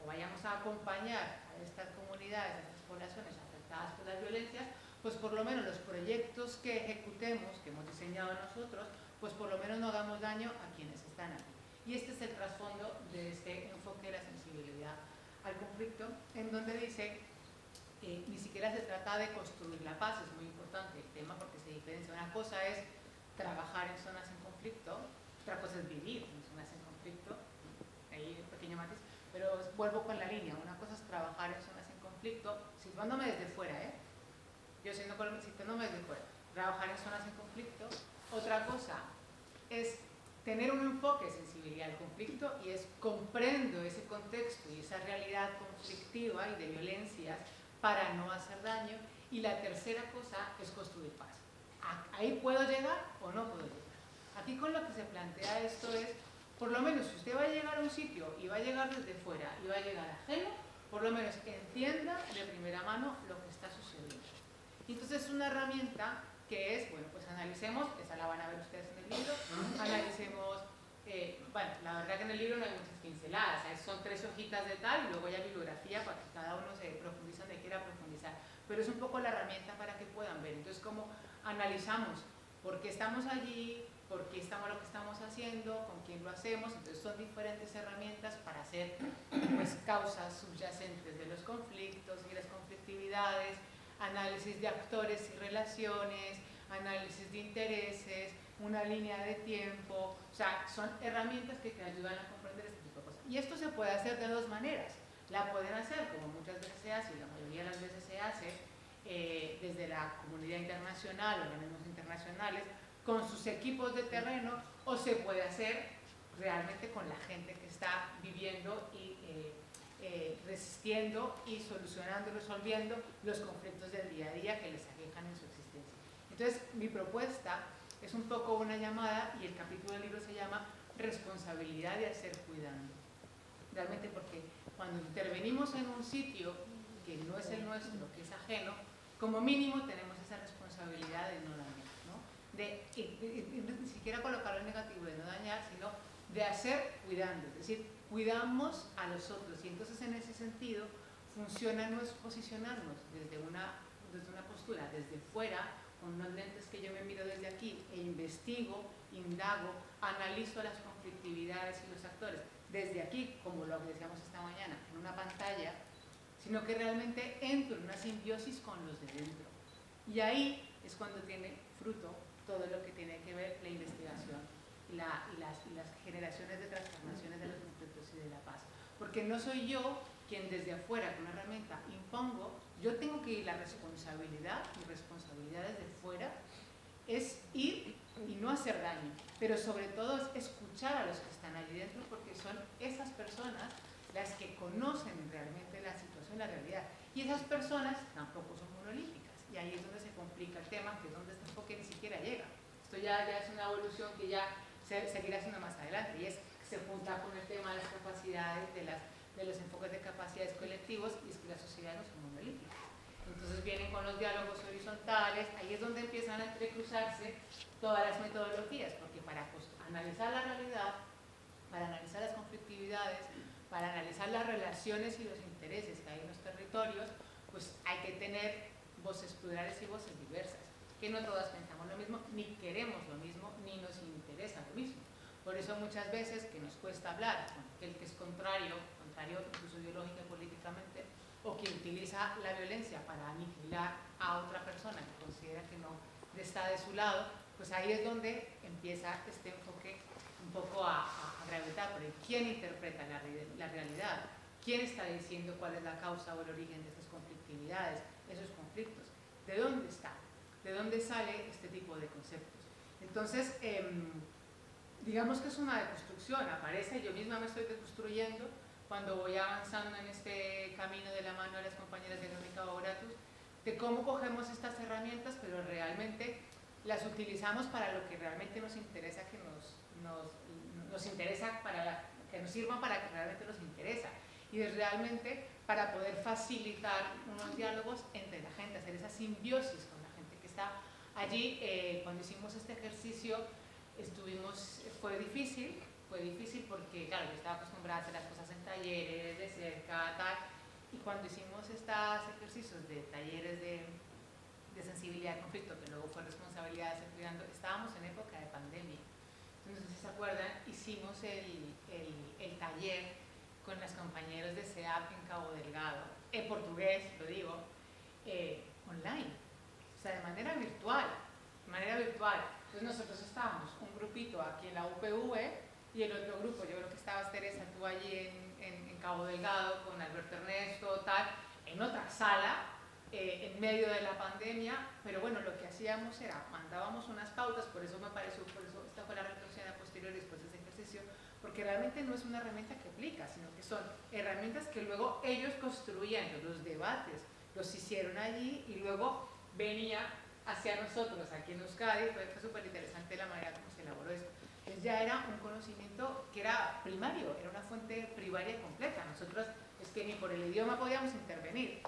o vayamos a acompañar a estas comunidades, a estas poblaciones afectadas por las violencias, pues por lo menos los proyectos que ejecutemos, que hemos diseñado nosotros, pues por lo menos no hagamos daño a quienes están aquí. Y este es el trasfondo de este enfoque de la sensibilidad al conflicto, en donde dice ni siquiera se trata de construir la paz, es muy importante el tema porque se diferencia. Una cosa es trabajar en zonas en conflicto, otra cosa es vivir en zonas en conflicto, ahí un pequeño matiz, pero vuelvo con la línea. Una cosa es trabajar en zonas en conflicto, situándome desde fuera, yo siendo colombiana, situándome desde fuera, trabajar en zonas en conflicto. Otra cosa es tener un enfoque de sensibilidad al conflicto, y es comprendo ese contexto y esa realidad conflictiva y de violencias para no hacer daño. Y la tercera cosa es construir paz. ¿Ahí puedo llegar o no puedo llegar? Aquí con lo que se plantea esto es, por lo menos si usted va a llegar a un sitio y va a llegar desde fuera y va a llegar ajeno, por lo menos entienda de primera mano lo que está sucediendo. Y entonces es una herramienta que es, bueno, pues analicemos, esa la van a ver ustedes en el libro, analicemos, bueno, la verdad que en el libro no hay muchas pinceladas, son 3 hojitas de tal y luego ya bibliografía para que cada uno se profundice donde quiera profundizar, pero es un poco la herramienta para que puedan ver. Entonces, ¿cómo analizamos por qué estamos allí, por qué estamos lo que estamos haciendo, con quién lo hacemos? Entonces son diferentes herramientas para hacer, pues, causas subyacentes de los conflictos y las conflictividades, análisis de actores y relaciones, análisis de intereses, una línea de tiempo. O sea, son herramientas que te ayudan a comprender este tipo de cosas. Y esto se puede hacer de 2 maneras. La pueden hacer, como muchas veces se hace, y la mayoría de las veces se hace, desde la comunidad internacional, organismos internacionales, con sus equipos de terreno, o se puede hacer realmente con la gente que está viviendo y resistiendo y solucionando y resolviendo los conflictos del día a día que les aquejan en su existencia. Entonces, mi propuesta es un poco una llamada, y el capítulo del libro se llama Responsabilidad de hacer cuidando. Realmente, porque cuando intervenimos en un sitio que no es el nuestro, que es ajeno, como mínimo tenemos esa responsabilidad de no dañar, ¿no? De ni siquiera colocarlo en negativo, de no dañar, sino de hacer cuidando, es decir, cuidamos a los otros. Y entonces, en ese sentido, funciona no es posicionarnos desde una postura, desde fuera, con unos lentes que yo me miro desde aquí e investigo, indago, analizo las conflictividades y los actores desde aquí, como lo decíamos esta mañana, en una pantalla, sino que realmente entro en una simbiosis con los de dentro. Y ahí es cuando tiene fruto todo lo que tiene que ver la investigación y las generaciones de transformaciones de los conflictos y de la paz. Porque no soy yo quien desde afuera, con una herramienta, impongo. Yo tengo que ir, la responsabilidad, mi responsabilidad desde fuera es ir y no hacer daño, pero sobre todo es escuchar a los que están allí dentro, porque son esas personas las que conocen realmente la situación, la realidad. Y esas personas tampoco son monolíticas. Y ahí es donde se complica el tema, que es donde este enfoque ni siquiera llega. Esto ya es una evolución que ya se seguirá haciendo más adelante, y es se junta con el tema de las capacidades, de los enfoques de capacidades colectivos, y es que la sociedad no son monolíticas. Entonces vienen con los diálogos horizontales, ahí es donde empiezan a entrecruzarse todas las metodologías, porque para analizar la realidad, para analizar las conflictividades, para analizar las relaciones y los intereses que hay en los territorios, pues hay que tener voces plurales y voces diversas, que no todas pensamos lo mismo, ni queremos lo mismo, ni nos interesa lo mismo. Por eso muchas veces que nos cuesta hablar con aquel que es contrario incluso ideológica y políticamente, o que utiliza la violencia para aniquilar a otra persona que considera que no está de su lado, pues ahí es donde empieza este enfoque un poco a gravitar. Pero ¿quién interpreta la realidad? ¿Quién está diciendo cuál es la causa o el origen de estas conflictividades, esos conflictos? ¿De dónde está? ¿De dónde sale este tipo de conceptos? Entonces, digamos que es una deconstrucción, aparece, yo misma me estoy deconstruyendo cuando voy avanzando en este camino de la mano de las compañeras de Verónica Bogratus, de cómo cogemos estas herramientas, pero realmente las utilizamos para lo que realmente nos interesa, que nos interesa, que nos sirvan para que realmente nos interesa, y es realmente para poder facilitar unos diálogos entre la gente, hacer esa simbiosis con la gente que está allí. Cuando hicimos este ejercicio fue difícil porque, claro, yo estaba acostumbrada a hacer las cosas en talleres, de cerca, tal, y cuando hicimos estos ejercicios de talleres de sensibilidad al conflicto, que luego fue responsabilidad de Cuidando, estábamos en época de pandemia. Entonces, si se acuerdan, hicimos el taller con las compañeros de SEAP en Cabo Delgado, en portugués, lo digo, online, o sea, de manera virtual. Entonces nosotros estábamos, un grupito aquí en la UPV y el otro grupo, yo creo que estabas, Teresa, tú allí en Cabo Delgado con Alberto Ernesto, tal, en otra sala, en medio de la pandemia, pero bueno, lo que hacíamos era, mandábamos unas pautas, por eso esta fue la reflexión a posteriori después de ese ejercicio, porque realmente no es una herramienta que aplica, sino que son herramientas que luego ellos construían, los debates los hicieron allí y luego venía hacia nosotros aquí en Euskadi. Fue súper interesante la manera como se elaboró esto. Entonces ya era un conocimiento que era primario, era una fuente primaria completa. Nosotros es que ni por el idioma podíamos intervenir.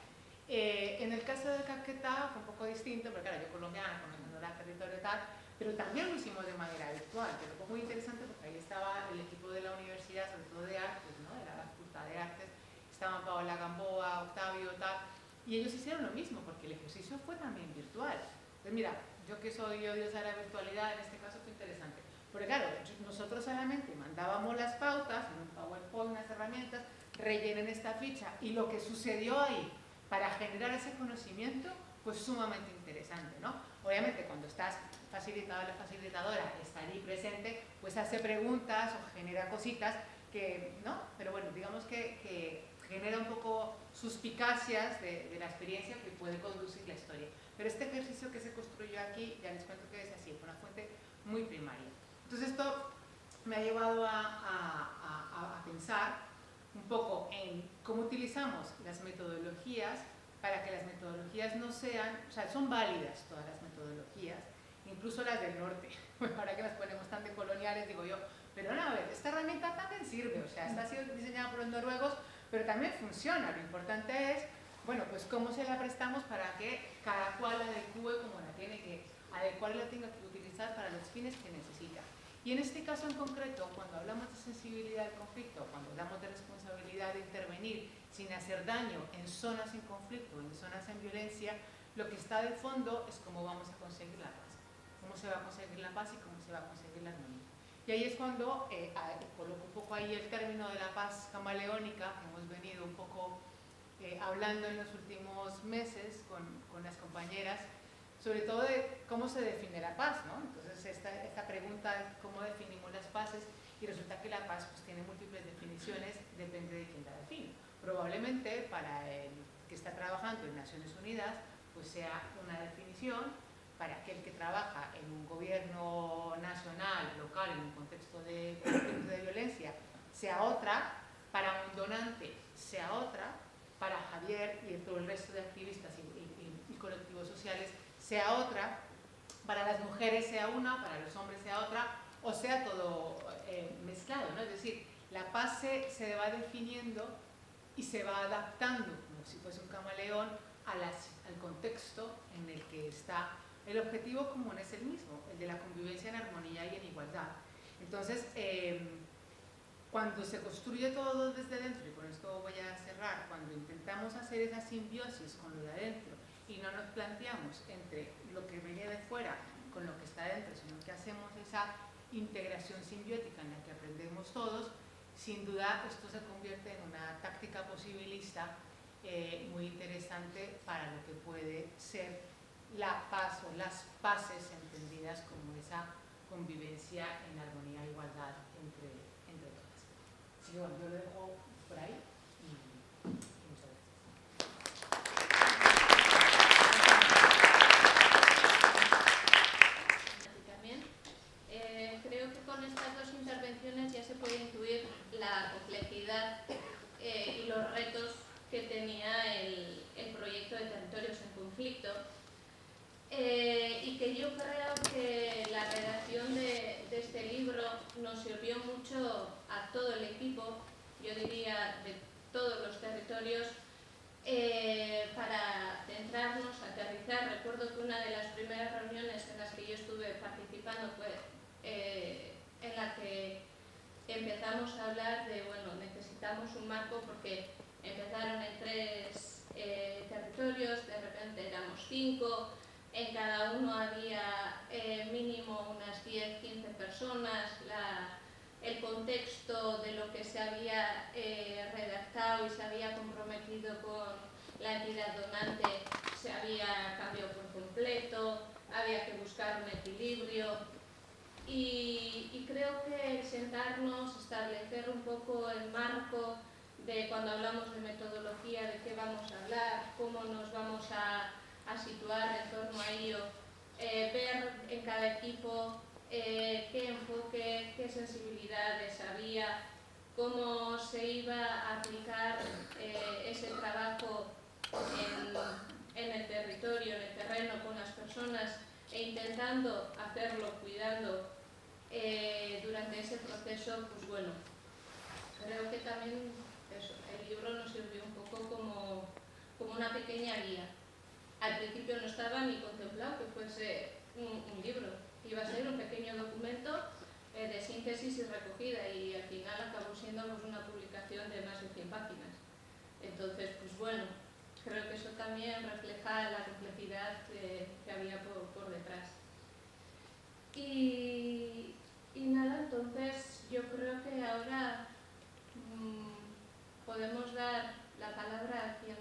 En el caso de Caquetá fue un poco distinto, porque claro, yo colombiana, conociendo el territorio tal, pero también lo hicimos de manera virtual, pero fue muy interesante porque ahí estaba el equipo de la universidad, sobre todo de artes, ¿no? De la Facultad de Artes, estaban Paola Gamboa, Octavio, tal, y ellos hicieron lo mismo, porque el ejercicio fue también virtual. Entonces mira, yo que soy odiosa de la virtualidad, en este caso fue interesante, porque claro, nosotros solamente mandábamos las pautas, en un PowerPoint, unas herramientas, rellenen esta ficha, y lo que sucedió ahí para generar ese conocimiento fue sumamente interesante, ¿no? Obviamente cuando estás facilitador, la facilitadora está allí presente, pues hace preguntas o genera cositas que, ¿no? Pero bueno, digamos que genera un poco suspicacias de la experiencia que puede conducir la historia. Pero este ejercicio que se construyó aquí, ya les cuento que es así, fue una fuente muy primaria. Entonces esto me ha llevado a pensar un poco en cómo utilizamos las metodologías para que las metodologías no sean, o sea, son válidas todas las metodologías, incluso las del norte. Bueno, ahora que las ponemos tan decoloniales, digo yo, pero no, a ver, esta herramienta también sirve, o sea, esta ha sido diseñada por los noruegos, pero también funciona. Lo importante es, bueno, pues cómo se la prestamos para que cada cual la adecue como la tiene que adecuar y la tenga que utilizar para los fines que necesita. Y en este caso en concreto, cuando hablamos de sensibilidad al conflicto, cuando hablamos de responsabilidad de intervenir sin hacer daño en zonas en conflicto, en zonas en violencia, lo que está de fondo es cómo vamos a conseguir la paz. Cómo se va a conseguir la paz y cómo se va a conseguir la armonía. Y ahí es cuando coloco un poco ahí el término de la paz camaleónica, que hemos venido un poco hablando en los últimos meses con las compañeras, sobre todo de cómo se define la paz, ¿no? Entonces esta pregunta, ¿cómo definimos las paces? Y resulta que la paz pues, tiene múltiples definiciones, depende de quién la define. Probablemente para el que está trabajando en Naciones Unidas, pues sea una definición, para aquel que trabaja en un gobierno nacional, local, en un contexto de violencia, sea otra, para un donante sea otra, para Javier y todo el resto de activistas y colectivos sociales sea otra, para las mujeres sea una, para los hombres sea otra, o sea todo mezclado, ¿no? Es decir, la paz se va definiendo y se va adaptando, como si fuese un camaleón, al contexto en el que está. El objetivo común es el mismo, el de la convivencia en armonía y en igualdad. Entonces, cuando se construye todo desde dentro, y con esto voy a cerrar, cuando intentamos hacer esa simbiosis con lo de adentro y no nos planteamos entre lo que viene de fuera con lo que está dentro, sino que hacemos esa integración simbiótica en la que aprendemos todos, sin duda esto se convierte en una táctica posibilista muy interesante para lo que puede ser la paz o las paces entendidas como esa convivencia en armonía e igualdad entre todas. Así que bueno, yo lo dejo por ahí y muchas gracias. También creo que con estas dos intervenciones ya se puede intuir la complejidad y los retos que tenía el proyecto de Territorios en Conflicto. Y que yo creo que la redacción de este libro nos sirvió mucho a todo el equipo, yo diría de todos los territorios, para centrarnos, aterrizar. Recuerdo que una de las primeras reuniones en las que yo estuve participando fue en la que empezamos a hablar de, bueno, necesitamos un marco porque empezaron en 3 territorios, de repente éramos 5, en cada uno había mínimo unas 10-15 personas, el contexto de lo que se había redactado y se había comprometido con la entidad donante se había cambiado por completo, había que buscar un equilibrio y creo que el sentarnos, establecer un poco el marco de cuando hablamos de metodología, de qué vamos a hablar, cómo nos vamos a situar en torno a ello, ver en cada equipo qué enfoque, qué sensibilidades había, cómo se iba a aplicar ese trabajo en el territorio, en el terreno, con las personas e intentando hacerlo, cuidando durante ese proceso, pues bueno, creo que también eso, el libro nos sirvió un poco como una pequeña guía. Al principio no estaba ni contemplado que fuese un libro, iba a ser un pequeño documento de síntesis y recogida y al final acabó siendo una publicación de más de 100 páginas. Entonces, pues bueno, creo que eso también refleja la complejidad que había por detrás. Y nada, entonces yo creo que ahora podemos dar la palabra a quien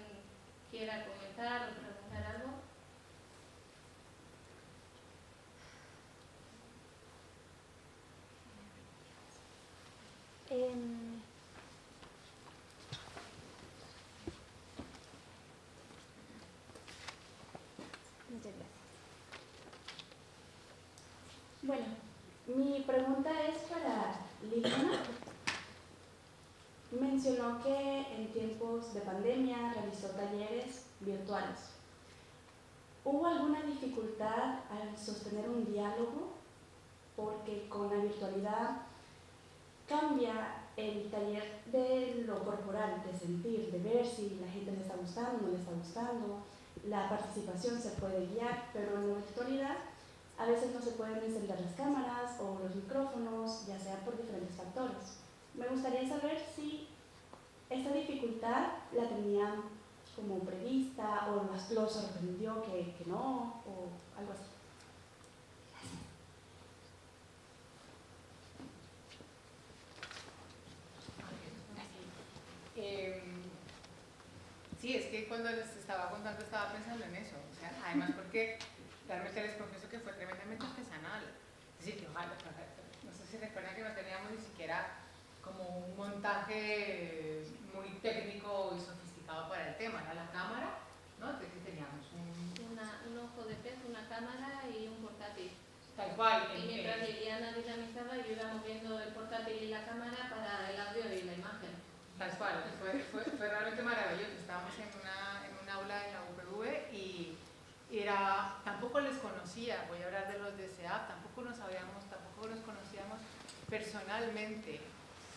quiera comentar o preguntar algo. Muchas gracias. Bueno, mi pregunta es para Liliana. Mencionó que en tiempos de pandemia realizó talleres virtuales. ¿Hubo alguna dificultad al sostener un diálogo? Porque con la virtualidad cambia el taller de lo corporal, de sentir, de ver si la gente le está gustando, no le está gustando. La participación se puede guiar, pero en la virtualidad a veces no se pueden encender las cámaras o los micrófonos, ya sea por diferentes factores. Me gustaría saber si esta dificultad la tenían como prevista o lo sorprendió que no, o algo así. Sí, es que cuando les estaba contando estaba pensando en eso. O sea, además porque realmente les confieso que fue tremendamente artesanal. Es decir, que ojalá, no sé si recuerdan que no teníamos ni siquiera como un montaje muy técnico y sofisticado para el tema. Era la cámara, ¿no? Entonces teníamos un ojo de pez, una cámara y un portátil. Tal cual. Y mientras Liliana dinamizaba, yo iba moviendo el portátil y la cámara para el audio y la imagen. Tal cual, fue realmente maravilloso. Estábamos en una tampoco les conocía, voy a hablar de los de SEAP, tampoco nos conocíamos personalmente.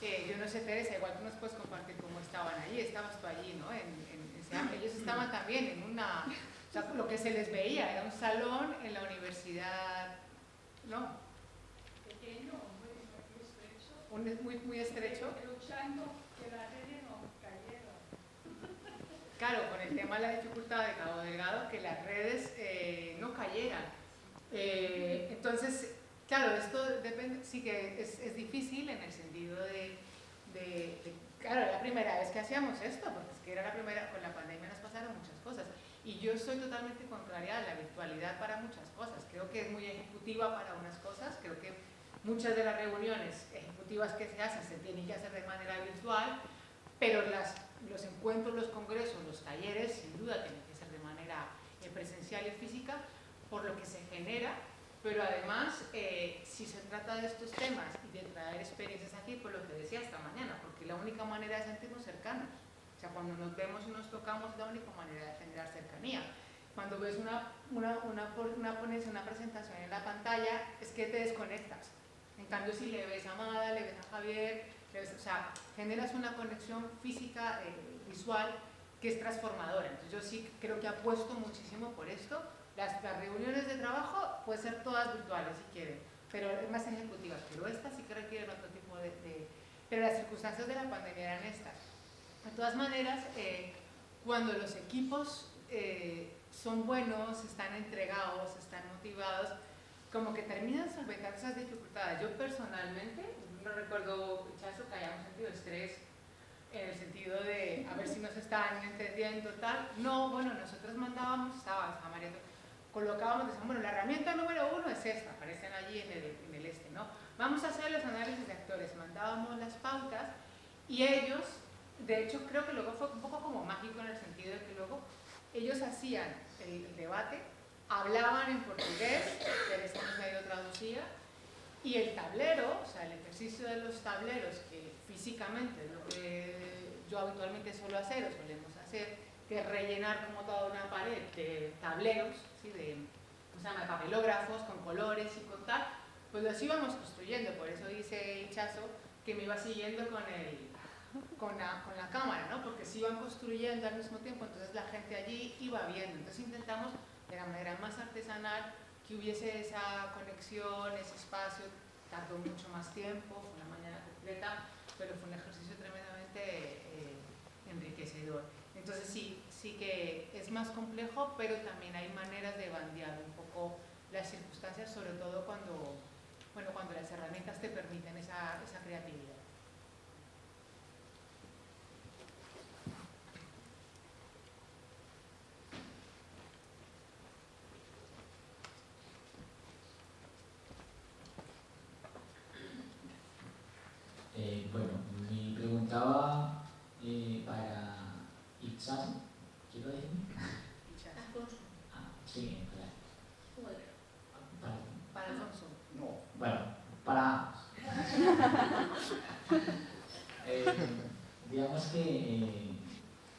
Yo no sé, Teresa, igual tú nos puedes compartir cómo estaban allí, estabas tú allí, ¿no? En SEAP, ellos estaban también en una, o sea, lo que se les veía era un salón en la universidad, ¿no? Pequeño, muy estrecho. Muy estrecho. Luchando que las redes no cayeron. Claro, con el tema de la dificultad de Cabo Delgado, que las redes no cayeran. Entonces, claro, esto depende, sí que es difícil en el sentido de claro, era la primera vez que hacíamos esto, porque es que era la primera, con la pandemia nos pasaron muchas cosas. Y yo soy totalmente contraria a la virtualidad para muchas cosas. Creo que es muy ejecutiva para unas cosas, creo que muchas de las reuniones ejecutivas que se hacen se tienen que hacer de manera virtual, pero los encuentros, los congresos, los talleres, sin duda tienen que ser de manera presencial y física, por lo que se genera, pero además, si se trata de estos temas y de traer experiencias aquí, por lo que decía esta mañana, porque la única manera de sentirnos cercanos, o sea, cuando nos vemos y nos tocamos, es la única manera de generar cercanía. Cuando ves una ponencia, una presentación en la pantalla, es que te desconectas. En cambio, si le ves a Amada, le ves a Javier, o sea, generas una conexión física, visual, que es transformadora. Entonces yo sí creo que apuesto muchísimo por esto. Las reuniones de trabajo pueden ser todas virtuales si quieren, pero más ejecutivas. Pero estas sí que requieren otro tipo de... Pero las circunstancias de la pandemia eran estas. De todas maneras, cuando los equipos son buenos, están entregados, están motivados, como que terminan solventando esas dificultades. Yo personalmente, no recuerdo, Chazo, que hayamos sentido estrés en el sentido de a ver si nos están entendiendo, tal. No, bueno, nosotros mandábamos, estaba María, colocábamos, decíamos, bueno, la herramienta número 1 es esta, aparecen allí en el este, ¿no? Vamos a hacer los análisis de actores, mandábamos las pautas y ellos, de hecho, creo que luego fue un poco como mágico en el sentido de que luego ellos hacían el debate, hablaban en portugués, Teresa nos medio traducía, y el tablero, o sea, el ejercicio de los tableros, que físicamente es lo que yo habitualmente suelo hacer, o solemos hacer, que es rellenar como toda una pared de tableros, ¿sí? De papelógrafos con colores y con tal, pues los íbamos construyendo. Por eso dice Ichazo que me iba siguiendo con la cámara, ¿no? Porque se iban construyendo al mismo tiempo, entonces la gente allí iba viendo. Entonces intentamos de la manera más artesanal que hubiese esa conexión, ese espacio. Tardó mucho más tiempo, fue una mañana completa, pero fue un ejercicio tremendamente enriquecedor. Entonces sí que es más complejo, pero también hay maneras de bandear un poco las circunstancias, sobre todo cuando las herramientas te permiten esa creatividad. Bueno, me preguntaba para Ichazo, ¿quiero decir? Alfonso. Ah, sí, Para Alfonso. No. bueno, para digamos que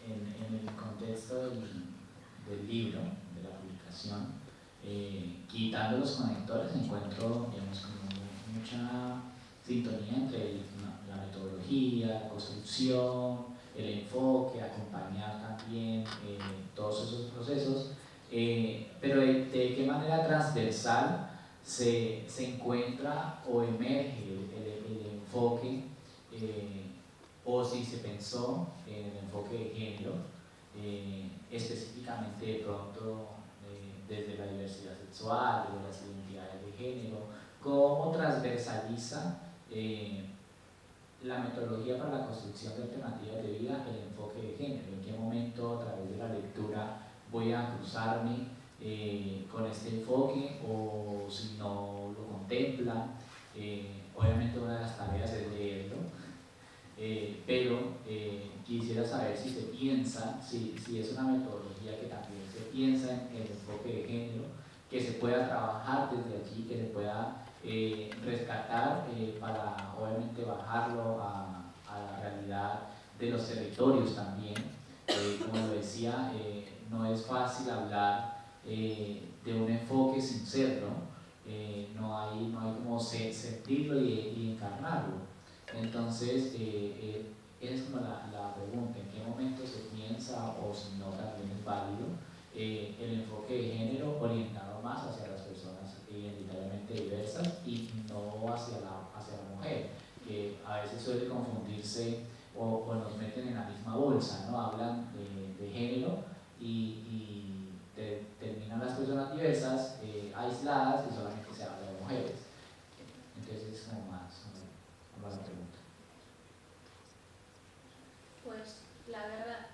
en el contexto del libro, de la publicación, quitando los conectores encuentro, digamos, como mucha sintonía entre la metodología, la construcción, el enfoque, acompañar también todos esos procesos, pero de qué manera transversal se encuentra o emerge el enfoque, o si se pensó en el enfoque de género, específicamente de pronto desde la diversidad sexual, de las identidades de género, cómo transversaliza la metodología para la construcción de alternativas de vida, el enfoque de género, en qué momento a través de la lectura voy a cruzarme con este enfoque, o si no lo contempla. Obviamente una de las tareas es leerlo, pero quisiera saber si se piensa, si es una metodología que también se piensa en el enfoque de género, que se pueda trabajar desde aquí, que se pueda rescatar para obviamente bajarlo a la realidad de los territorios también. Como lo decía, no es fácil hablar de un enfoque sincero, no hay como sentirlo y encarnarlo. Entonces, es como la pregunta, ¿en qué momento se piensa o si no también es válido el enfoque de género orientado más hacia las personas identitariamente diversas y no hacia la mujer, que a veces suele confundirse o nos meten en la misma bolsa, ¿no? Hablan de género y terminan las personas diversas aisladas y solamente se habla de mujeres. Entonces es como más la pregunta. Pues la verdad...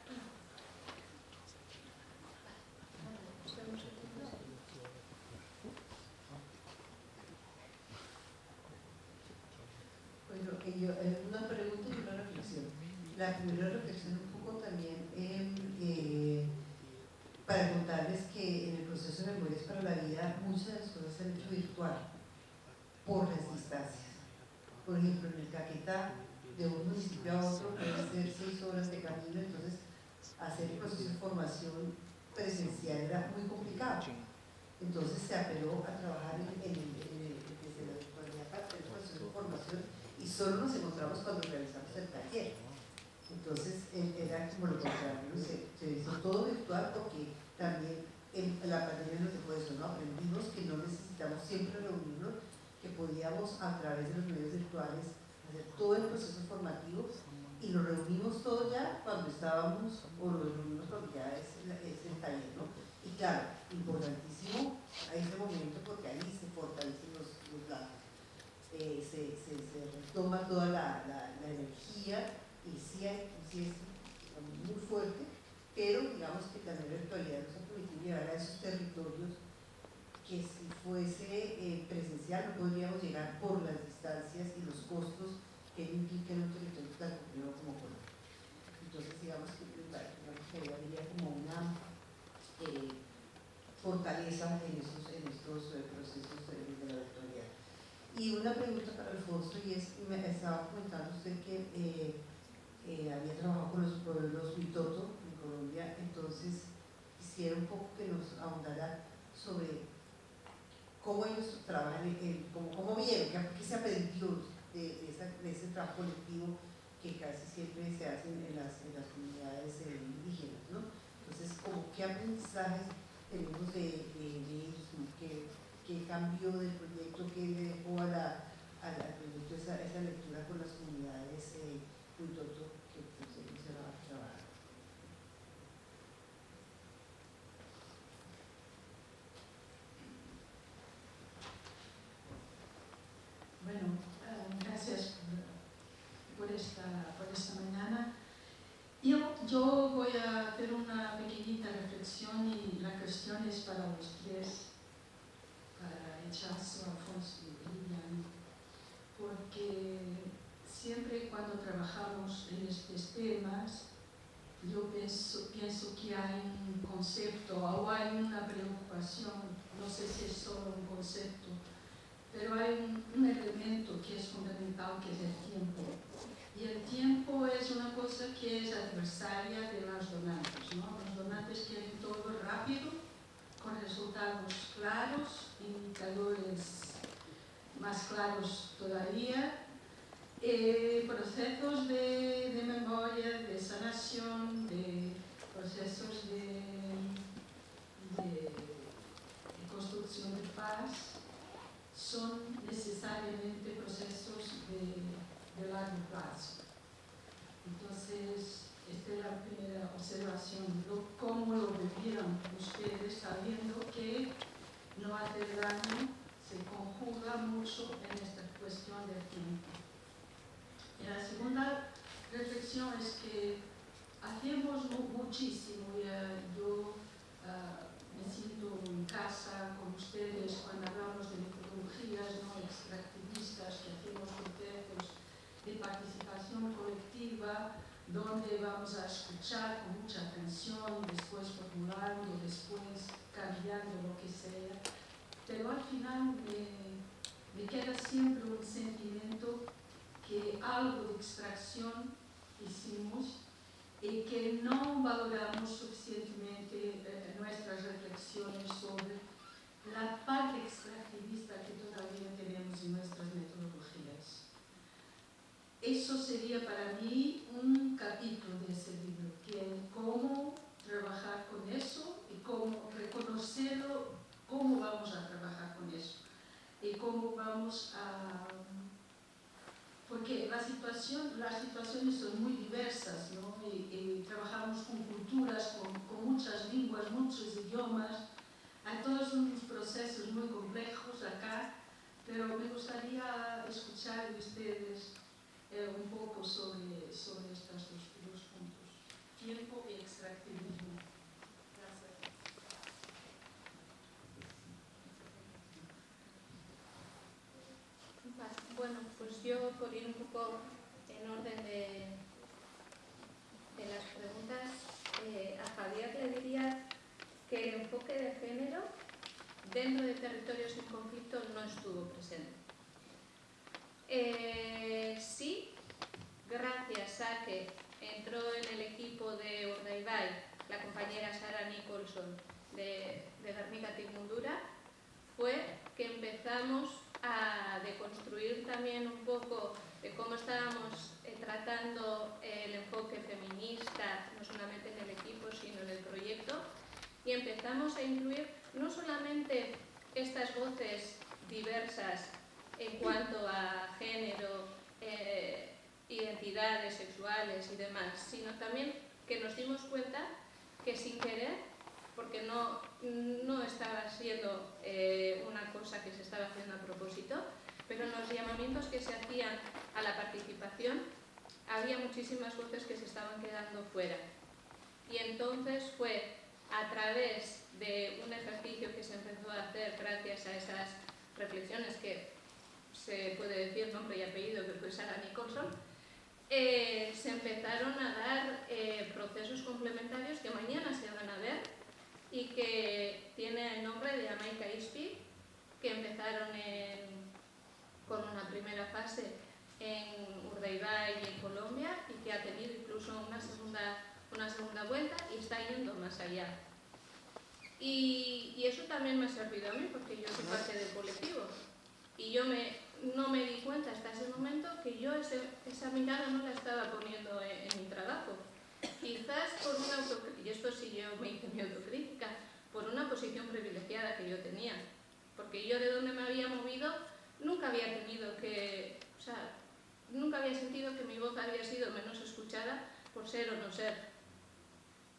Bueno, una pregunta y una reflexión. La primera reflexión un poco también para contarles que en el proceso de Memorias para la Vida muchas de las cosas se han hecho virtual por las distancias. Por ejemplo, en el Caquetá, de un municipio a otro puede ser 6 horas de camino, entonces hacer el proceso de formación presencial era muy complicado. Entonces se apeló a trabajar desde la virtualidad para hacer el proceso de formación y solo nos encontramos cuando realizamos el taller. Entonces era como lo contrario, ¿no? Se hizo todo virtual porque también en la pandemia nos dejó eso, ¿no? Aprendimos que no necesitamos siempre reunirnos, que podíamos a través de los medios virtuales hacer todo el proceso formativo y nos reunimos todos ya cuando estábamos, o nos reunimos cuando ya es el taller, ¿no? Y claro, importantísimo a ese momento porque ahí se fortalecen los lazos, se retoma toda la energía y sí es muy fuerte, pero digamos que también la virtualidad nos ha permitido llegar a esos territorios que si fuese presencial no podríamos llegar por las distancias y los costos que implica en un territorio tan complejo como Colombia. Entonces digamos que habría como una fortaleza en estos procesos de la virtualidad. Y una pregunta para Alfonso, y es, me estaba comentando usted que había trabajado con los pueblos Huitoto en Colombia, entonces quisiera un poco que nos ahondara sobre cómo ellos trabajan, cómo vieron, qué se aprendió de ese trabajo colectivo que casi siempre se hace en las comunidades indígenas, ¿no? Entonces, ¿qué aprendizajes tenemos de ellos? ¿Qué cambió del proyecto? ¿Qué le dejó al proyecto esa lectura con las comunidades Huitoto que se va a trabajar? Bueno, gracias por esta mañana. Yo voy a hacer una pequeñita reflexión y la cuestión es para los tres, para Echazo, Alfonso y Lilian, porque siempre cuando trabajamos en estos temas, yo pienso que hay un concepto o hay una preocupación, no sé si es solo un concepto, pero hay un elemento que es fundamental, que es el tiempo. Y el tiempo es una cosa que es adversaria de los donantes, ¿no? Los donantes quieren todo rápido, con resultados claros, indicadores más claros todavía, procesos de memoria, de sanación, de procesos de construcción de paz, son necesariamente procesos de largo plazo. Entonces, esta es la primera observación, cómo lo vivieron ustedes sabiendo que no hacer daño se conjuga mucho en esta cuestión del tiempo. Y la segunda reflexión es que hacemos muchísimo, yo me siento en casa con ustedes cuando hablamos de metodologías no extractivistas, que hacemos procesos de participación colectiva, donde vamos a escuchar con mucha atención, después formulando, después cambiando lo que sea, pero al final me queda siempre un sentimiento que algo de extracción hicimos y que no valoramos suficientemente nuestras reflexiones sobre la parte extractivista que todavía tenemos en nuestras metodologías. Eso sería para mí un capítulo de ese libro, que es cómo trabajar con eso y cómo reconocerlo, cómo vamos a trabajar con eso y cómo vamos a... Porque las situaciones son muy diversas, ¿no? Y trabajamos con culturas, con muchas lenguas, muchos idiomas. Hay todos unos procesos muy complejos acá, pero me gustaría escuchar de ustedes un poco sobre estos dos puntos. Tiempo y extractivismo. Gracias. Bueno, pues yo, por ir un poco en orden de las preguntas, a Javier le diría que el enfoque de género dentro de territorios en conflicto no estuvo presente. Sí, gracias a que entró en el equipo de Urdaibai la compañera Sara Nicholson de Guernica Mundura, fue que empezamos a deconstruir también un poco de cómo estábamos tratando el enfoque feminista, no solamente en el equipo, sino en el proyecto, y empezamos a incluir no solamente estas voces diversas en cuanto a género, identidades sexuales y demás, sino también que nos dimos cuenta que sin querer, porque no estaba siendo una cosa que se estaba haciendo a propósito, pero en los llamamientos que se hacían a la participación había muchísimas voces que se estaban quedando fuera. Y entonces fue a través de un ejercicio que se empezó a hacer gracias a esas reflexiones que se puede decir nombre y apellido, que fue Sara Nicholson, se empezaron a dar procesos complementarios que mañana se van a ver y que tiene el nombre de Jamaica Ispi, que empezaron con una primera fase en Urdaibai y en Colombia y que ha tenido incluso una segunda vuelta y está yendo más allá. Y eso también me ha servido a mí porque yo soy parte del colectivo y yo no me di cuenta hasta ese momento que yo esa mirada no la estaba poniendo en mi trabajo. Quizás por una autocrítica, y esto sí yo me hice mi autocrítica, por una posición privilegiada que yo tenía, porque yo de donde me había movido nunca había tenido que, o sea, nunca había sentido que mi voz había sido menos escuchada por ser o no ser.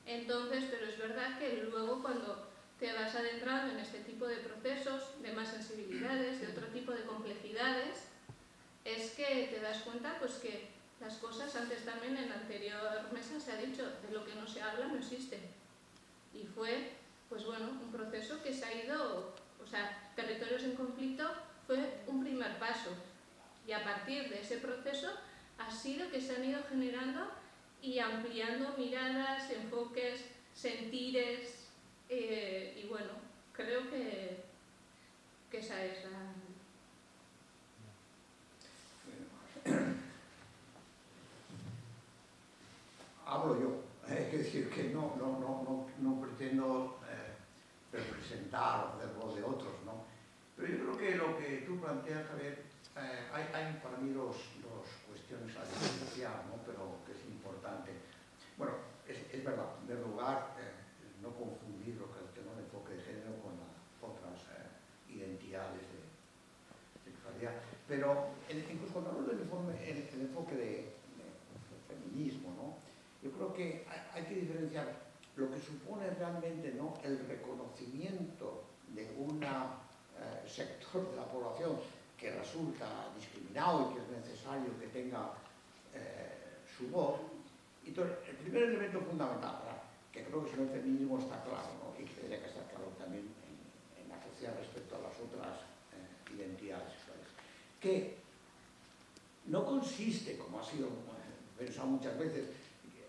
Entonces, pero es verdad que luego cuando te vas adentrando en este tipo de procesos, de más sensibilidades, de otro tipo de complejidades, es que te das cuenta pues que las cosas, antes también en la anterior mesa se ha dicho, de lo que no se habla no existe. Y fue, pues bueno, un proceso que se ha ido, o sea, Territorios en Conflicto fue un primer paso. Y a partir de ese proceso ha sido que se han ido generando y ampliando miradas, enfoques, sentires, y bueno, creo que esa es la... Hablo yo, es decir, que no pretendo representar o hacer voz de otros, ¿no? Pero yo creo que lo que tú planteas, Javier, hay para mí dos cuestiones a diferenciar, ¿no? Pero que es importante. Bueno, es verdad, en primer lugar, no confundir lo que es el tema del enfoque de género con las otras identidades de sexualidad. Pero incluso cuando hablo del enfoque de feminismo, ¿no? Yo creo que hay que diferenciar lo que supone realmente, ¿no?, el reconocimiento de un sector de la población que resulta discriminado y que es necesario que tenga su voz. Entonces, el primer elemento fundamental, ¿verdad?, que creo que si no el feminismo está claro, ¿no?, y que tendría que estar claro también en la sociedad respecto a las otras identidades sexuales, que no consiste, como ha sido pensado muchas veces,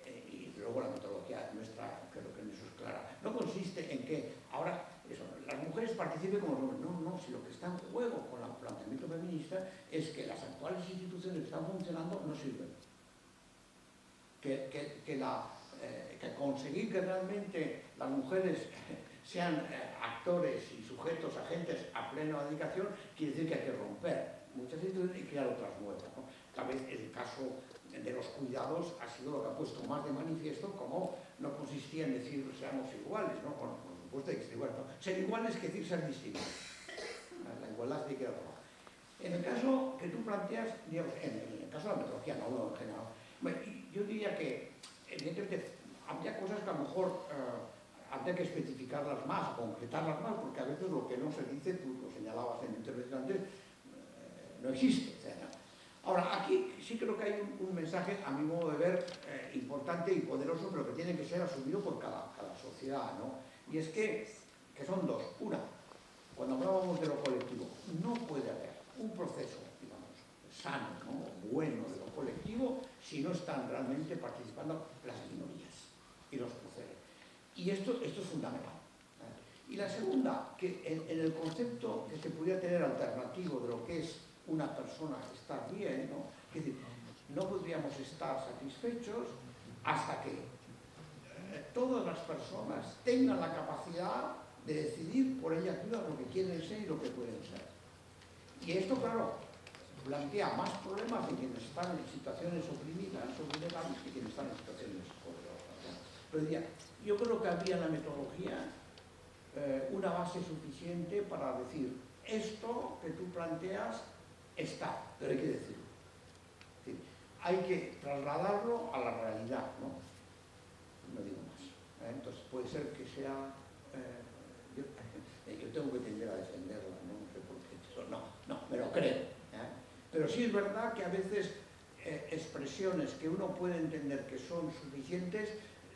y luego la metodología nuestra creo que en eso es clara, no consiste en que ahora las mujeres participen como los hombres, no, si lo que está en juego con el planteamiento feminista es que las actuales instituciones que están funcionando no sirven, que la conseguir que realmente las mujeres sean actores y sujetos, agentes a plena dedicación, quiere decir que hay que romper muchas instituciones y crear otras nuevas, ¿no? Tal vez el caso de los cuidados ha sido lo que ha puesto más de manifiesto como no consistía en decir seamos iguales, ¿no? Bueno, por supuesto hay que ser iguales, ¿no? Ser iguales es decir ser distintos. La igualdad hay que trabajar. En el caso que tú planteas, digamos, en el caso de la metodología, no en general, bueno, yo diría que evidentemente habría cosas que a lo mejor habría que especificarlas más, concretarlas más, porque a veces lo que no se dice, tú lo señalabas en la intervención antes, no existe. Ahora, aquí sí creo que hay un mensaje, a mi modo de ver, importante y poderoso, pero que tiene que ser asumido por cada sociedad, ¿no? Y es que son dos. Una, cuando hablábamos de lo colectivo, no puede haber un proceso, digamos, sano, ¿no? Bueno de lo colectivo, si no están realmente participando las minorías y los cruceres. Y esto es fundamental. Y la segunda, que en el concepto que se pudiera tener alternativo de lo que es una persona estar bien, ¿no? Es decir, no podríamos estar satisfechos hasta que todas las personas tengan la capacidad de decidir por ellas mismas lo que quieren ser y lo que pueden ser. Y esto, claro, plantea más problemas de quienes están en situaciones oprimidas o vulnerables que quienes están en situaciones poderosas, ¿no? Pero diría, yo creo que habría en la metodología una base suficiente para decir esto que tú planteas está, pero hay que decirlo. Es decir, hay que trasladarlo a la realidad, ¿no? No digo más. Entonces puede ser que sea... yo tengo que tender a defenderla, ¿no? No sé por qué, pero no, me lo creo. Pero sí es verdad que a veces expresiones que uno puede entender que son suficientes,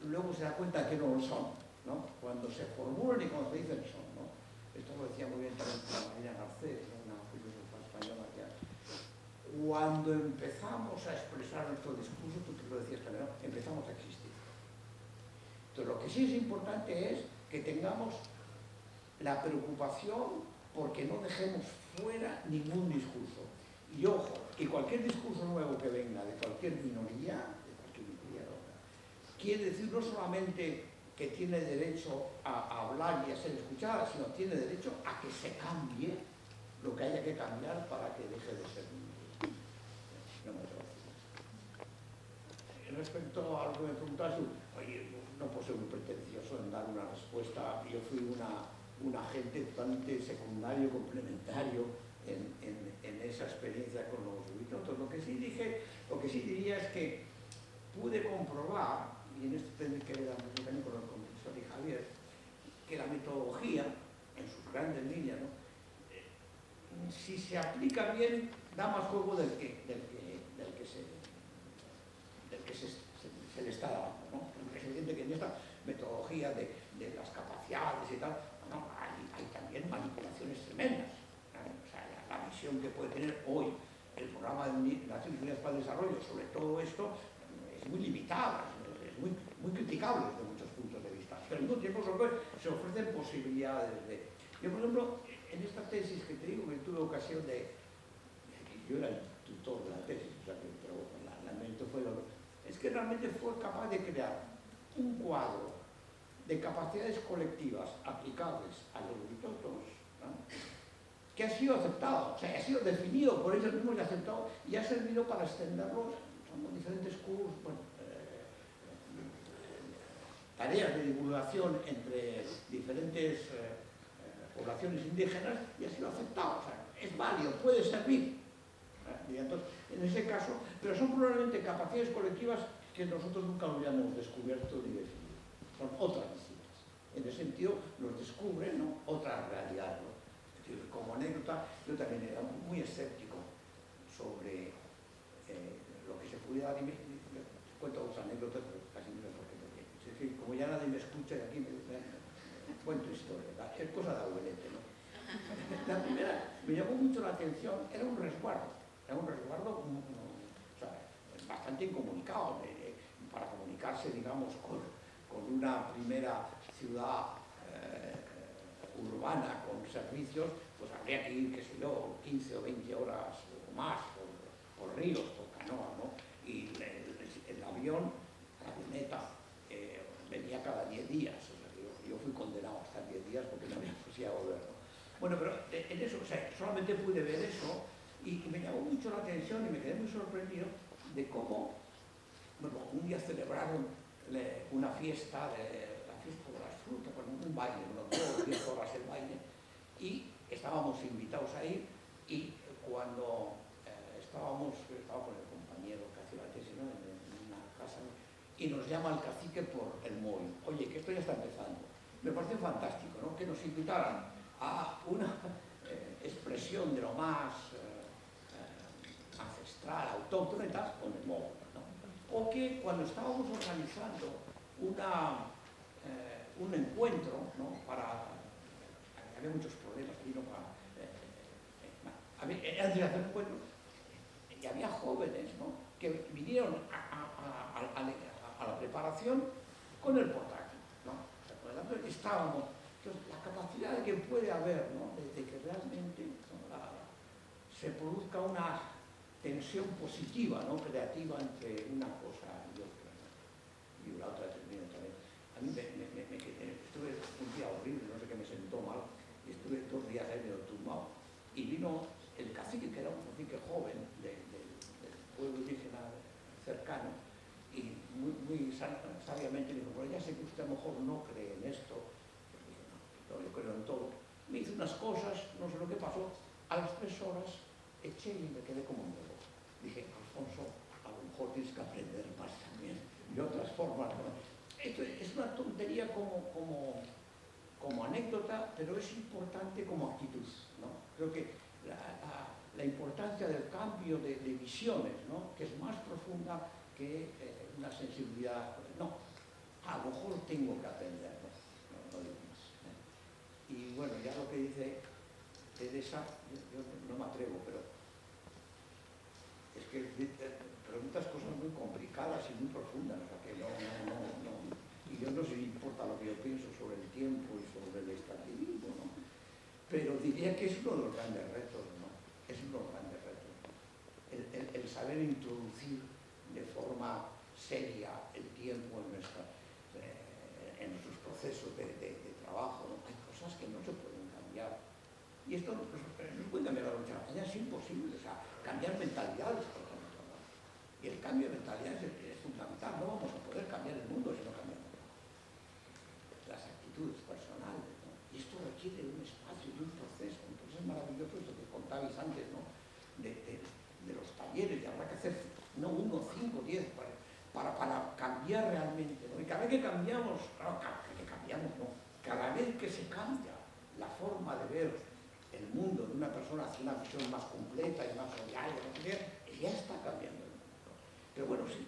luego se da cuenta que no lo son, ¿no? Cuando se formulan y cuando se dicen son, ¿no? Esto lo decía muy bien también María Garcés, ¿no? Una filósofa española que cuando empezamos a expresar nuestro discurso, tú te lo decías también, ¿no? Empezamos a existir. Entonces lo que sí es importante es que tengamos la preocupación porque no dejemos fuera ningún discurso. Y ojo, y cualquier discurso nuevo que venga de cualquier minoría, quiere decir no solamente que tiene derecho a hablar y a ser escuchada, sino tiene derecho a que se cambie lo que haya que cambiar para que deje de ser minoría. No me lo respecto a lo que me preguntabas, oye, no puedo ser muy pretencioso en dar una respuesta. Yo fui un agente totalmente secundario, complementario en esa experiencia con los Entonces, lo que sí diría es que pude comprobar, y en esto tendré que ver también con el profesor y Javier, que la metodología, en sus grandes líneas, ¿no? Si se aplica bien, da más juego del que se le está dando, ¿no? Es evidente que en esta metodología de las capacidades y tal, bueno, hay también manipulaciones tremendas, ¿no? O sea, la visión que puede tener hoy el programa de Naciones Unidas para el Desarrollo sobre todo esto es muy limitada, es muy criticable desde muchos puntos de vista, pero al mismo tiempo se ofrecen posibilidades de... Yo, por ejemplo, en esta tesis que te digo que tuve ocasión yo era el tutor de la tesis, o sea, pero la mérito fue es que realmente fue capaz de crear un cuadro de capacidades colectivas aplicables a los bitótos, ¿no? Que ha sido aceptado, o sea, ha sido definido por ellos mismos y aceptado, y ha servido para extenderlos en diferentes cursos, bueno, tareas de divulgación entre diferentes poblaciones indígenas, y ha sido aceptado, o sea, es válido, puede servir. Y entonces, en ese caso, pero son probablemente capacidades colectivas que nosotros nunca habíamos descubierto ni definido. Son otras distintas. En ese sentido, nos descubren, ¿no? Otra realidad, ¿no? Es decir, como anécdota, yo también era muy escéptico sobre lo que se pudiera dar. Cuento dos anécdotas, pero casi no sé por qué. Es decir, como ya nadie me escucha, y aquí me cuento historia, ¿verdad? Es cosa de abuelete, ¿no? La primera, me llamó mucho la atención, era un resguardo. Era un resguardo o sea, bastante incomunicado, para comunicarse, digamos, con una primera ciudad urbana con servicios, pues habría que ir, qué sé yo, 15 o 20 horas o más por ríos, por canoas, ¿no? Y el avión, la avioneta, 10 días, o sea, yo fui condenado a estar 10 días porque no había posibilidad de volver, ¿no? Bueno, pero en eso, o sea, solamente pude ver eso y me llamó mucho la atención y me quedé muy sorprendido de cómo, bueno, un día celebraron una fiesta, la fiesta de las frutas, bueno, un baile, unos 2 o 10 horas el baile, y estábamos invitados a ir, y cuando estaba con el compañero que hacía la tesis, ¿no?, en una casa, ¿no?, y nos llama el cacique por el móvil: oye, que esto ya está empezando. Me parece fantástico, ¿no?, que nos invitaran a una expresión de lo más ancestral, autóctona y tal, con el móvil, ¿no? O que cuando estábamos organizando un encuentro, ¿no?, había muchos problemas, vino para antes de hacer un encuentro, y había jóvenes, ¿no?, que vinieron a la preparación con el portátil, ¿no? O sea, por ejemplo, estábamos, entonces, la capacidad de que puede haber, ¿no?, de que realmente, ¿no?, se produzca una tensión positiva, ¿no?, creativa entre una cosa y otra, ¿no? Y la otra termina también. A mí estuve un día horrible, no sé qué, me sentó mal, y estuve 2 días ahí medio tumbado, y vino el cacique, que era un cacique joven del pueblo indígena cercano, y muy sabiamente dijo: bueno, ya sé que usted a lo mejor no cree en esto, pero dije: no, yo creo en todo. Me hizo unas cosas, no sé lo que pasó, a las 3 horas eché y me quedé como nuevo. Dije: Alfonso, a lo mejor tienes que aprender más también, de otras formas, ¿no? Esto es una tontería como anécdota, pero es importante como actitud, ¿no? Creo que la importancia del cambio de visiones, ¿no?, que es más profunda que una sensibilidad. No, a lo mejor tengo que aprender, no digo más, ¿eh? Y bueno, ya lo que dice Teresa, yo no me atrevo, pero es que preguntas cosas muy complicadas y muy profundas, o sea, que no. Y yo no sé si importa lo que yo pienso sobre el tiempo y sobre el extractivismo, ¿no? Pero diría que es uno de los grandes retos, ¿no? Es uno de los grandes retos, ¿no? El saber introducir de forma seria el tiempo en nuestros procesos de trabajo, ¿no? Hay cosas que no se pueden cambiar. Y esto no se puede cambiar la noche a la mañana, es imposible. O sea, cambiar mentalidades, por ejemplo, ¿no? Y el cambio de mentalidades es fundamental. No vamos a poder cambiar el mundo si no cambiamos las actitudes personales, ¿no? Y esto requiere un espacio, de un proceso. Entonces es maravilloso esto que contabais antes, ¿no?, de los talleres, y habrá que hacer no 1, 5, 10 para cambiar realmente, ¿no? Y cada vez que cambiamos, claro, cada vez que se cambia la forma de ver el mundo de una persona hacia una visión más completa y más solidaria, ya está cambiando el mundo. Pero bueno, sí,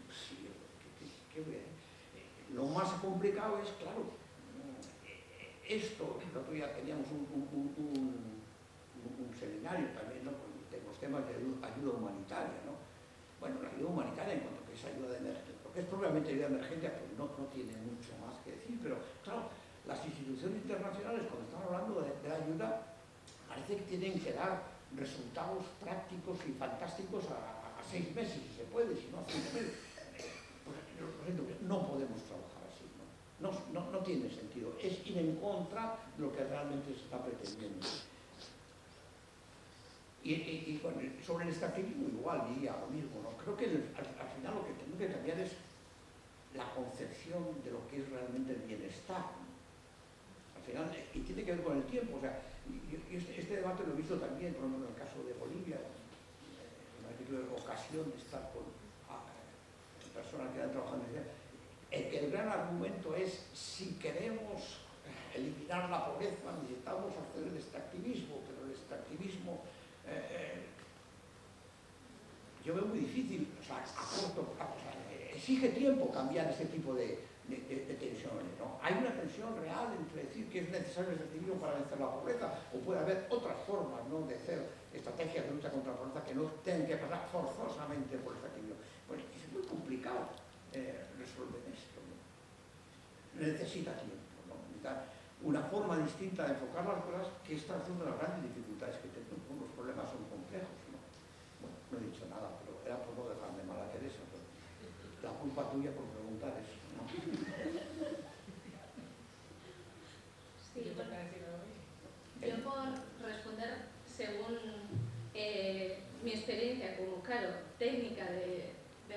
¿qué voy a decir? Lo más complicado es, claro, esto, el otro día teníamos un seminario también, ¿no?, con los temas de ayuda humanitaria, ¿no? Bueno, la ayuda humanitaria, en cuanto que es ayuda de emergencia, lo que es propiamente ayuda de emergencia, pues no tiene mucho más que decir, pero claro, las instituciones internacionales, cuando están hablando de ayuda, parece que tienen que dar resultados prácticos y fantásticos a 6 meses, si se puede, si no a 5 meses. Pues, no podemos trabajar así, ¿no? No tiene sentido, es ir en contra de lo que realmente se está pretendiendo. Y bueno, sobre el extractivismo igual diría lo mismo, ¿no? Creo que al final lo que tenemos que cambiar es la concepción de lo que es realmente el bienestar, ¿no? Al final, y tiene que ver con el tiempo, o sea, este debate lo he visto también, por ejemplo, en el caso de Bolivia, que tuve ocasión de estar con personas que han trabajado en el gran argumento es: si queremos eliminar la pobreza, necesitamos hacer el extractivismo, pero el extractivismo yo veo muy difícil, o sea, a corto plazo, o sea, exige tiempo cambiar ese tipo de tensiones, ¿no? Hay una tensión real entre decir que es necesario el extractivismo para vencer la pobreza, o puede haber otras formas, ¿no?, de hacer estrategias de lucha contra la pobreza que no tengan que pasar forzosamente por el extractivismo. Bueno, es muy complicado resolver esto, ¿no? Necesita tiempo, ¿no? Necesita una forma distinta de enfocar las cosas, que esta es una de las grandes dificultades que tenemos. Los problemas son complejos, ¿no? Bueno, no he dicho nada, pero era por no dejarme mal a Teresa, pero la culpa tuya por preguntar eso, ¿no? técnica de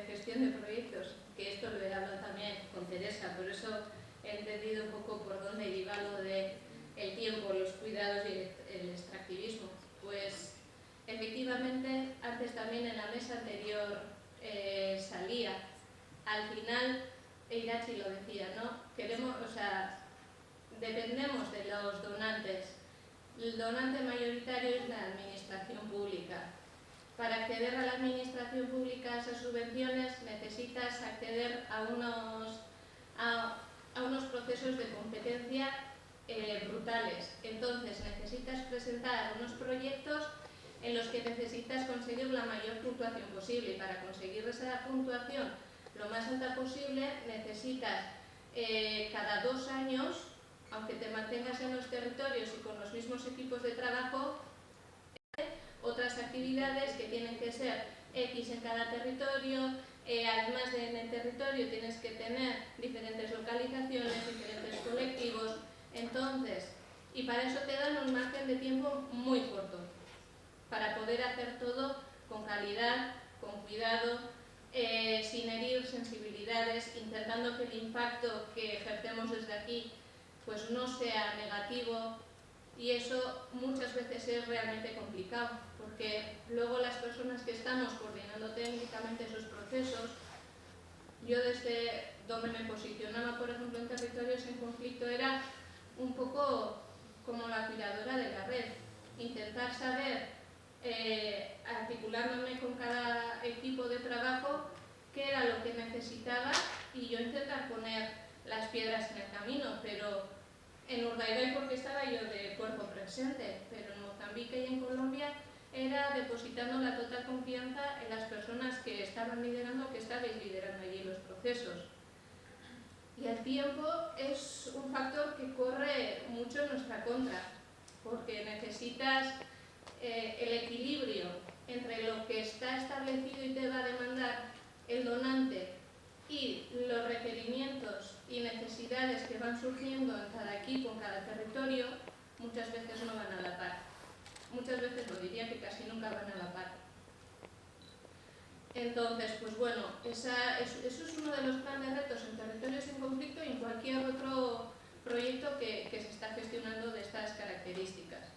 gestión de proyectos, que esto lo he hablado también con Teresa, por eso he entendido un poco por dónde iba lo de el tiempo, los cuidados y el extractivismo. Pues efectivamente, antes también en la mesa anterior salía, al final, Irachi lo decía, ¿no? Queremos, o sea, dependemos de los donantes. El donante mayoritario es la administración pública. Para acceder a la administración pública, a esas subvenciones, necesitas acceder a unos procesos de competencia brutales. Entonces, necesitas presentar unos proyectos en los que necesitas conseguir la mayor puntuación posible. Y para conseguir esa puntuación lo más alta posible, necesitas cada 2 años, aunque te mantengas en los territorios y con los mismos equipos de trabajo, otras actividades que tienen que ser X en cada territorio. Además de en el territorio tienes que tener diferentes localizaciones, diferentes colectivos. Entonces, y para eso te dan un margen de tiempo muy corto, para poder hacer todo con calidad, con cuidado, sin herir sensibilidades, intentando que el impacto que ejercemos desde aquí pues no sea negativo, y eso muchas veces es realmente complicado, porque luego las personas que estamos coordinando técnicamente esos procesos, yo desde donde me posicionaba, por ejemplo, en territorios en conflicto, era un poco como la cuidadora de la red, intentar saber, articulándome con cada equipo de trabajo, qué era lo que necesitaba, y yo intentar poner las piedras en el camino. Pero en Urdaibai, porque estaba yo de cuerpo presente, pero en Mozambique y en Colombia era depositando la total confianza en las personas que estaban liderando, que estabais liderando allí los procesos. Y el tiempo es un factor que corre mucho en nuestra contra, porque necesitas el equilibrio entre lo que está establecido y te va a demandar el donante y los requerimientos y necesidades que van surgiendo en cada equipo, en cada territorio. Muchas veces no van a la par. Muchas veces, lo diría que casi nunca van a la par. Entonces, pues bueno, eso es uno de los grandes retos en territorios en conflicto y en cualquier otro proyecto que se está gestionando de estas características.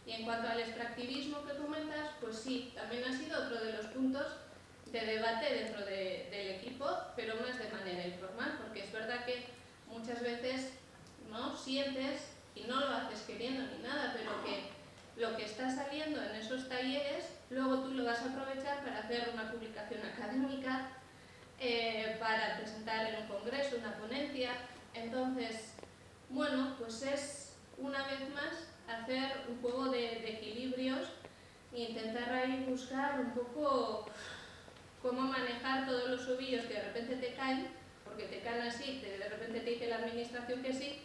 Y en cuanto al extractivismo que comentas, pues sí, también ha sido otro de los puntos de debate dentro del equipo, pero más de manera informal, porque es verdad que muchas veces no sientes, y no lo haces queriendo ni nada, pero que lo que está saliendo en esos talleres, luego tú lo vas a aprovechar para hacer una publicación académica, para presentar en un congreso, una ponencia. Entonces, bueno, pues es una vez más hacer un juego de equilibrios e intentar ahí buscar un poco cómo manejar todos los ovillos que de repente te caen, porque te caen así, de repente te dice la administración que sí,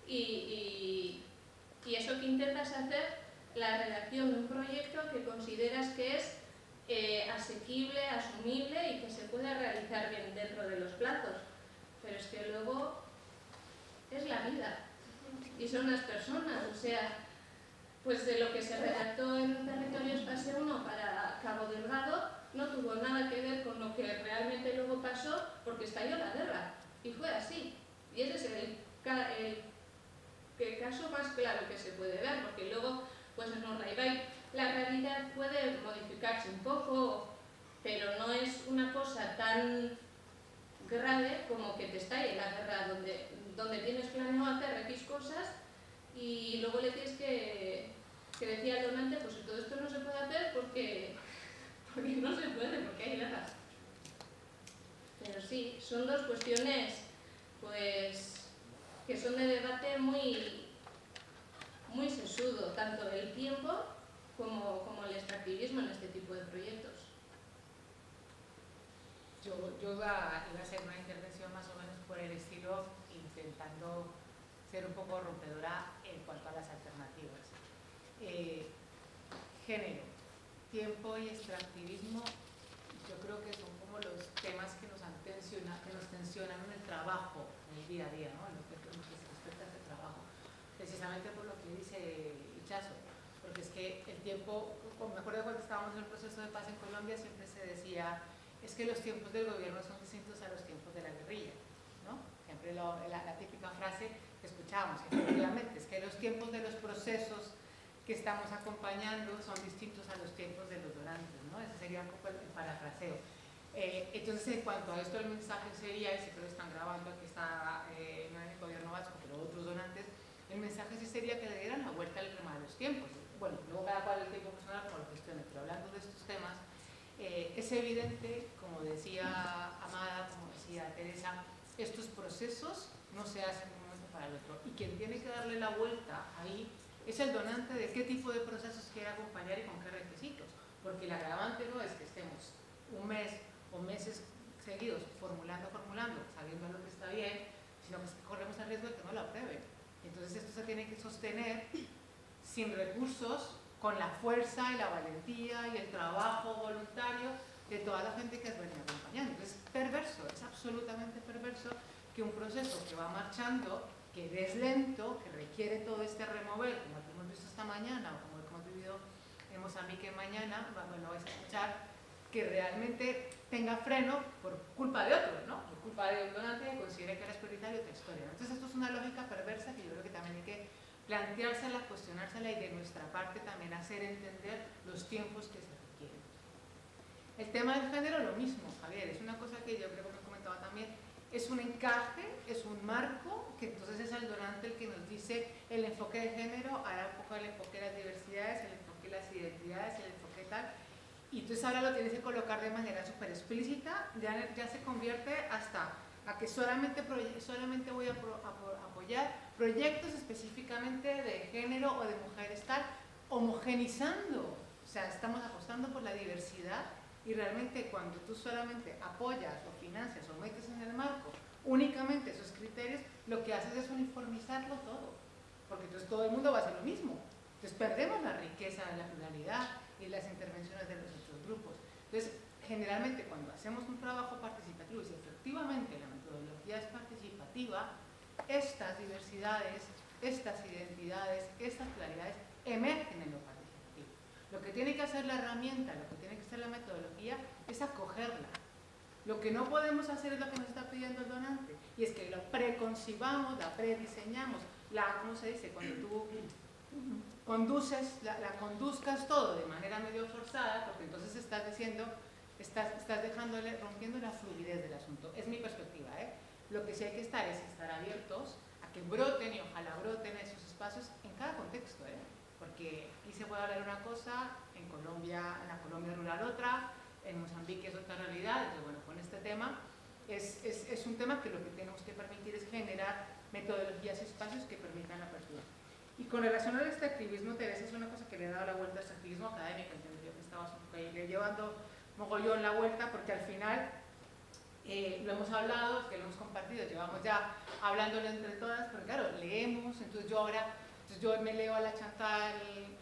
y eso que intentas hacer, la redacción de un proyecto que consideras que es asequible, asumible y que se puede realizar bien dentro de los plazos. Pero es que luego es la vida y son las personas, o sea, pues de lo que se redactó en Territorios Fase 1 para Cabo Delgado no tuvo nada que ver con lo que realmente luego pasó, porque estalló la guerra y fue así. Y ese es el caso más claro que se puede ver, porque luego pues en Urdaibai la realidad puede modificarse un poco, pero no es una cosa tan grave como que te estalle la guerra donde tienes planeado hacer X cosas y luego le tienes que decir al donante, pues todo esto no se puede hacer porque no se puede, porque hay guerras. Pero sí, son dos cuestiones pues que son de debate muy sesudo, tanto el tiempo como el extractivismo en este tipo de proyectos. Yo iba a hacer una intervención más o menos por el estilo, intentando ser un poco rompedora en cuanto a las alternativas. Género, tiempo y extractivismo, yo creo que son como los temas que nos tensionan en el trabajo, en el día a día, ¿no? En lo que se respecta a este trabajo. Precisamente por lo que dice Ichazo, porque es que el tiempo, me acuerdo cuando estábamos en el proceso de paz en Colombia, siempre se decía, es que los tiempos del gobierno son distintos a los tiempos de la guerrilla, ¿no? Siempre la típica frase que escuchábamos, efectivamente, es que los tiempos de los procesos que estamos acompañando son distintos a los tiempos de los donantes, ¿no? Ese sería un poco el parafraseo. Entonces, en cuanto a esto, el mensaje sería, y si lo están grabando, aquí está, no en el gobierno vasco, pero otros donantes, el mensaje sí sería que le dieran la vuelta al tema de los tiempos. Bueno, luego cada cual el tiempo personal como lo gestione, pero hablando de estos temas, es evidente, como decía Amada, como decía Teresa, estos procesos no se hacen de un momento para el otro, y quien tiene que darle la vuelta ahí es el donante de qué tipo de procesos quiere acompañar y con qué requisitos, porque el agravante no es que estemos un mes o meses seguidos formulando, sabiendo lo que está bien, sino que corremos el riesgo de que no lo aprueben. Entonces esto se tiene que sostener sin recursos, con la fuerza y la valentía y el trabajo voluntario de toda la gente que has venido acompañando. Entonces es perverso, es absolutamente perverso que un proceso que va marchando, que es lento, que requiere todo este remover, como el que hemos visto esta mañana o como el que hemos vivido en Mozambique mañana, bueno, vais a escuchar, que realmente tenga freno por culpa de otros, ¿no? Por culpa de un donante que considere que era prioritario otra historia. Entonces esto es una lógica perversa que yo creo que también hay que planteársela, cuestionársela y de nuestra parte también hacer entender los tiempos que se requieren. El tema del género, lo mismo, Javier, es una cosa que yo creo que me comentaba también, es un encaje, es un marco, que entonces es el donante el que nos dice el enfoque de género, ahora un poco el enfoque de las diversidades, el enfoque de las identidades, el enfoque tal, y entonces ahora lo tienes que colocar de manera súper explícita, ya se convierte hasta a que solamente voy a apoyar proyectos específicamente de género o de mujeres tal, homogenizando, o sea, estamos apostando por la diversidad y realmente cuando tú solamente apoyas o financias o metes en el marco únicamente esos criterios, lo que haces es uniformizarlo todo, porque entonces todo el mundo va a hacer lo mismo, entonces perdemos la riqueza de la pluralidad y las intervenciones de los otros grupos. Entonces, generalmente cuando hacemos un trabajo participativo, y si efectivamente la metodología es participativa, estas diversidades, estas identidades, estas pluralidades emergen en lo participativo. Lo que tiene que hacer la herramienta, lo que tiene que hacer la metodología es acogerla. Lo que no podemos hacer es lo que nos está pidiendo el donante, y es que lo preconcibamos, la prediseñamos, ¿cómo se dice? Cuando tú conduces, la conduzcas todo de manera medio forzada, porque entonces estás diciendo, estás rompiendo la fluidez del asunto. Es mi perspectiva, ¿eh? Lo que sí hay que estar es estar abiertos a que broten y ojalá broten esos espacios en cada contexto, ¿eh? Porque aquí se puede hablar una cosa, en la Colombia rural otra, en Mozambique es otra realidad. Entonces, bueno, con este tema es un tema que lo que tenemos que permitir es generar metodologías y espacios que permitan la apertura. Y con relación al extractivismo, Teresa, es una cosa que le he dado la vuelta al extractivismo académico, entendió que estabas un poco ahí, le llevando mogollón la vuelta, porque al final lo hemos hablado, que lo hemos compartido, llevamos ya hablándolo entre todas, pero claro, leemos, entonces yo me leo a la Chantal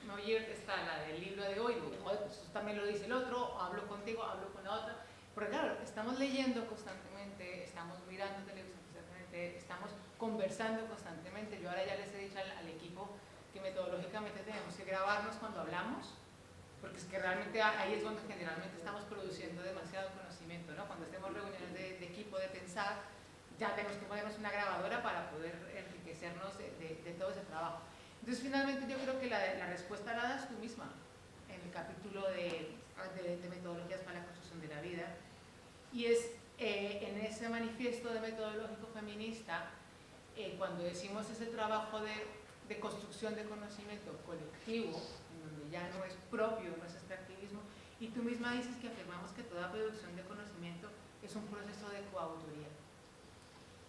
Noyer, está la del libro de hoy, digo, joder, pues eso también lo dice el otro, hablo contigo, hablo con la otra, porque claro, estamos leyendo constantemente, estamos mirando televisión constantemente, estamos conversando constantemente. Yo ahora ya les he dicho al equipo que metodológicamente tenemos que grabarnos cuando hablamos, porque es que realmente ahí es donde generalmente estamos produciendo demasiado conocimiento, ¿no? Cuando hacemos reuniones de equipo, de pensar, ya tenemos que ponernos una grabadora para poder enriquecernos de todo ese trabajo. Entonces, finalmente, yo creo que la respuesta la das tú misma en el capítulo de metodologías para la construcción de la vida, y es en ese manifiesto de metodológico feminista, cuando decimos ese trabajo de construcción de conocimiento colectivo, en donde ya no es propio, no es extractivismo, y tú misma dices que afirmamos que toda producción de conocimiento es un proceso de coautoría,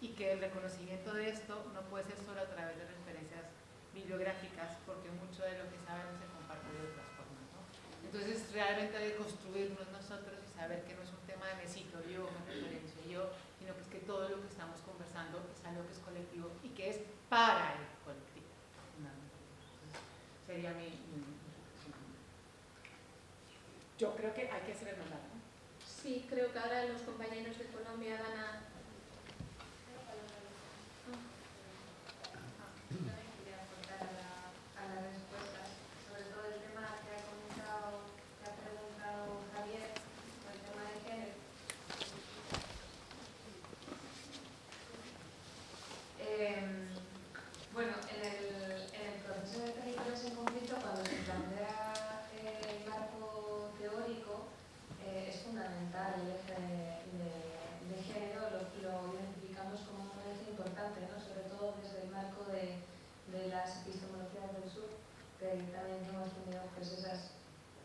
y que el reconocimiento de esto no puede ser solo a través de referencias bibliográficas, porque mucho de lo que sabemos se comparte de otras formas, ¿no? Entonces, realmente hay que construirnos nosotros y saber que no es un tema de me cito yo, me referencio yo, sino que es que todo lo que estamos conversando es algo que es colectivo y que es para el colectivo. Entonces, sería yo creo que hay que hacer el mandato, ¿no? Sí, creo que ahora los compañeros de Colombia van a... También quería aportar a la respuesta, sobre todo el tema que ha comentado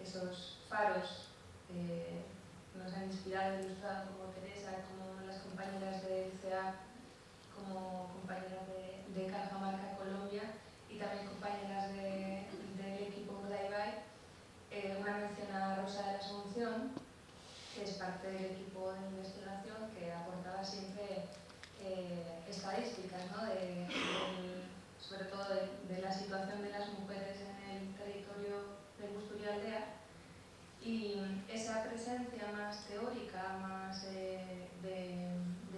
esos faros nos han inspirado e ilustrado, como Teresa, como las compañeras de CA, como compañeras de Cajamarca, Colombia, y también compañeras del equipo Urdaibai. Una mención a Rosa de la Asunción, que es parte del equipo de investigación, que aportaba siempre estadísticas, ¿no? Sobre todo de la situación de las mujeres en el territorio de Busturialdea, y esa presencia más teórica, más de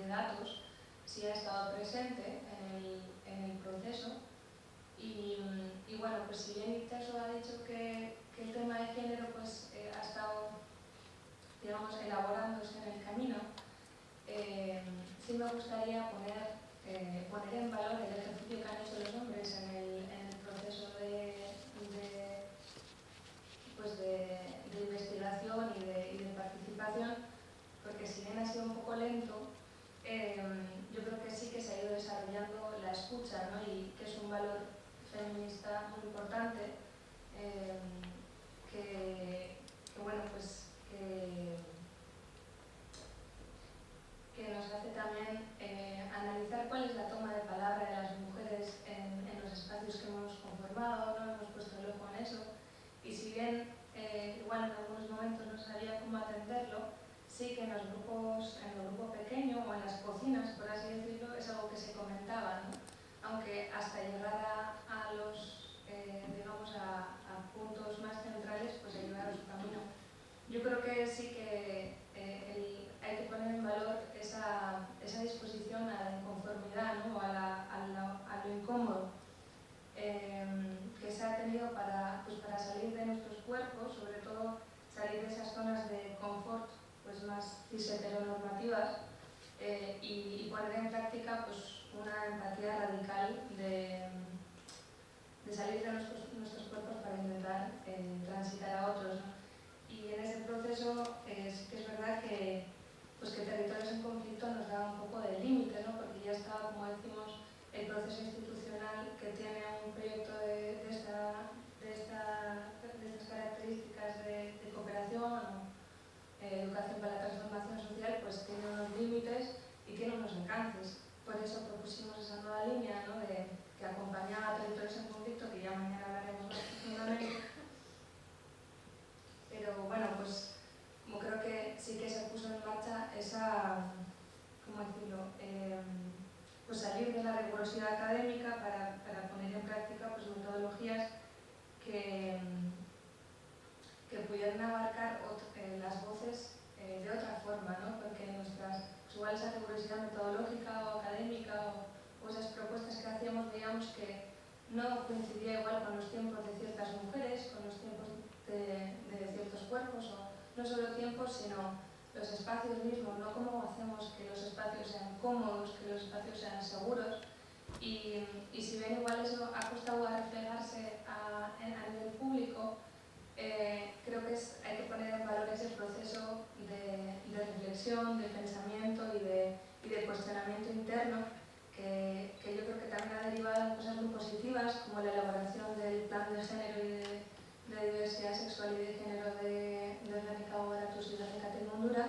datos, sí ha estado presente en el proceso. Y bueno, pues si bien Itaso ha dicho que el tema de género pues, ha estado, digamos, elaborándose en el camino, sí me gustaría poner en valor el ejercicio que han hecho los hombres en el proceso de investigación y de participación, porque si bien ha sido un poco lento, yo creo que sí que se ha ido desarrollando la escucha, ¿no? Y que es un valor feminista muy importante, que bueno, pues que nos hace también analizar cuál es la toma de palabra de las mujeres en los espacios que hemos conformado, no hemos puesto el ojo en eso, y si bien igual en algunos momentos no sabía cómo atenderlo, sí que en el grupo pequeño o en las cocinas, por así decirlo, es algo que se comentaba, ¿no? Aunque hasta llegar a los, digamos, a puntos más centrales, pues ayudar a su camino. Yo creo que sí que hay que poner en valor esa disposición a la inconformidad, ¿no? O a lo incómodo que se ha tenido para salir de nuestros cuerpos, sobre todo salir de esas zonas de confort pues más cis-heteronormativas, y poner en práctica pues, una empatía radical de salir de nuestros cuerpos para intentar transitar a otros, ¿no? Y en ese proceso sí que es verdad que Territorios en Conflicto nos da un poco de límite, ¿no? Porque ya estaba, como decimos, el proceso institucional que tiene un proyecto de estas características de cooperación o educación para la transformación social, pues tiene unos límites y tiene unos alcances. Por eso propusimos esa nueva línea, ¿no? Que acompañaba a Territorios en Conflicto, que ya mañana hablaremos más profundamente. Pero bueno, pues como creo que sí que se puso en marcha esa, ¿cómo decirlo? Pues salir de la rigurosidad académica para poner en práctica pues, metodologías que pudieran abarcar las voces de otra forma, ¿no? Porque igual esa rigurosidad metodológica o académica o esas propuestas que hacíamos, veíamos que no coincidía igual con los tiempos de ciertas mujeres, con los tiempos de ciertos cuerpos, o no solo tiempos, sino los espacios mismos, ¿no? Cómo hacemos que los espacios sean cómodos, que los espacios sean seguros, y si bien igual eso ha costado a reflejarse a nivel público, creo que hay que poner en valor ese proceso de reflexión, de pensamiento y de cuestionamiento interno, que yo creo que también ha derivado en cosas muy positivas, como la elaboración del plan de género y de diversidad sexual y de género de Gernika Bogaratuz y de Gernika Mundura,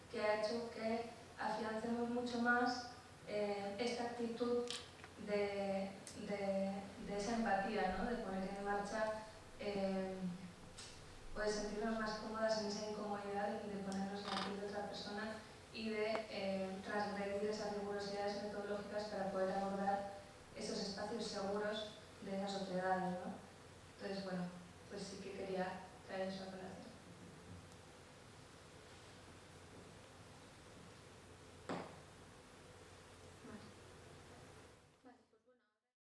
que ha hecho que afiancemos mucho más esta actitud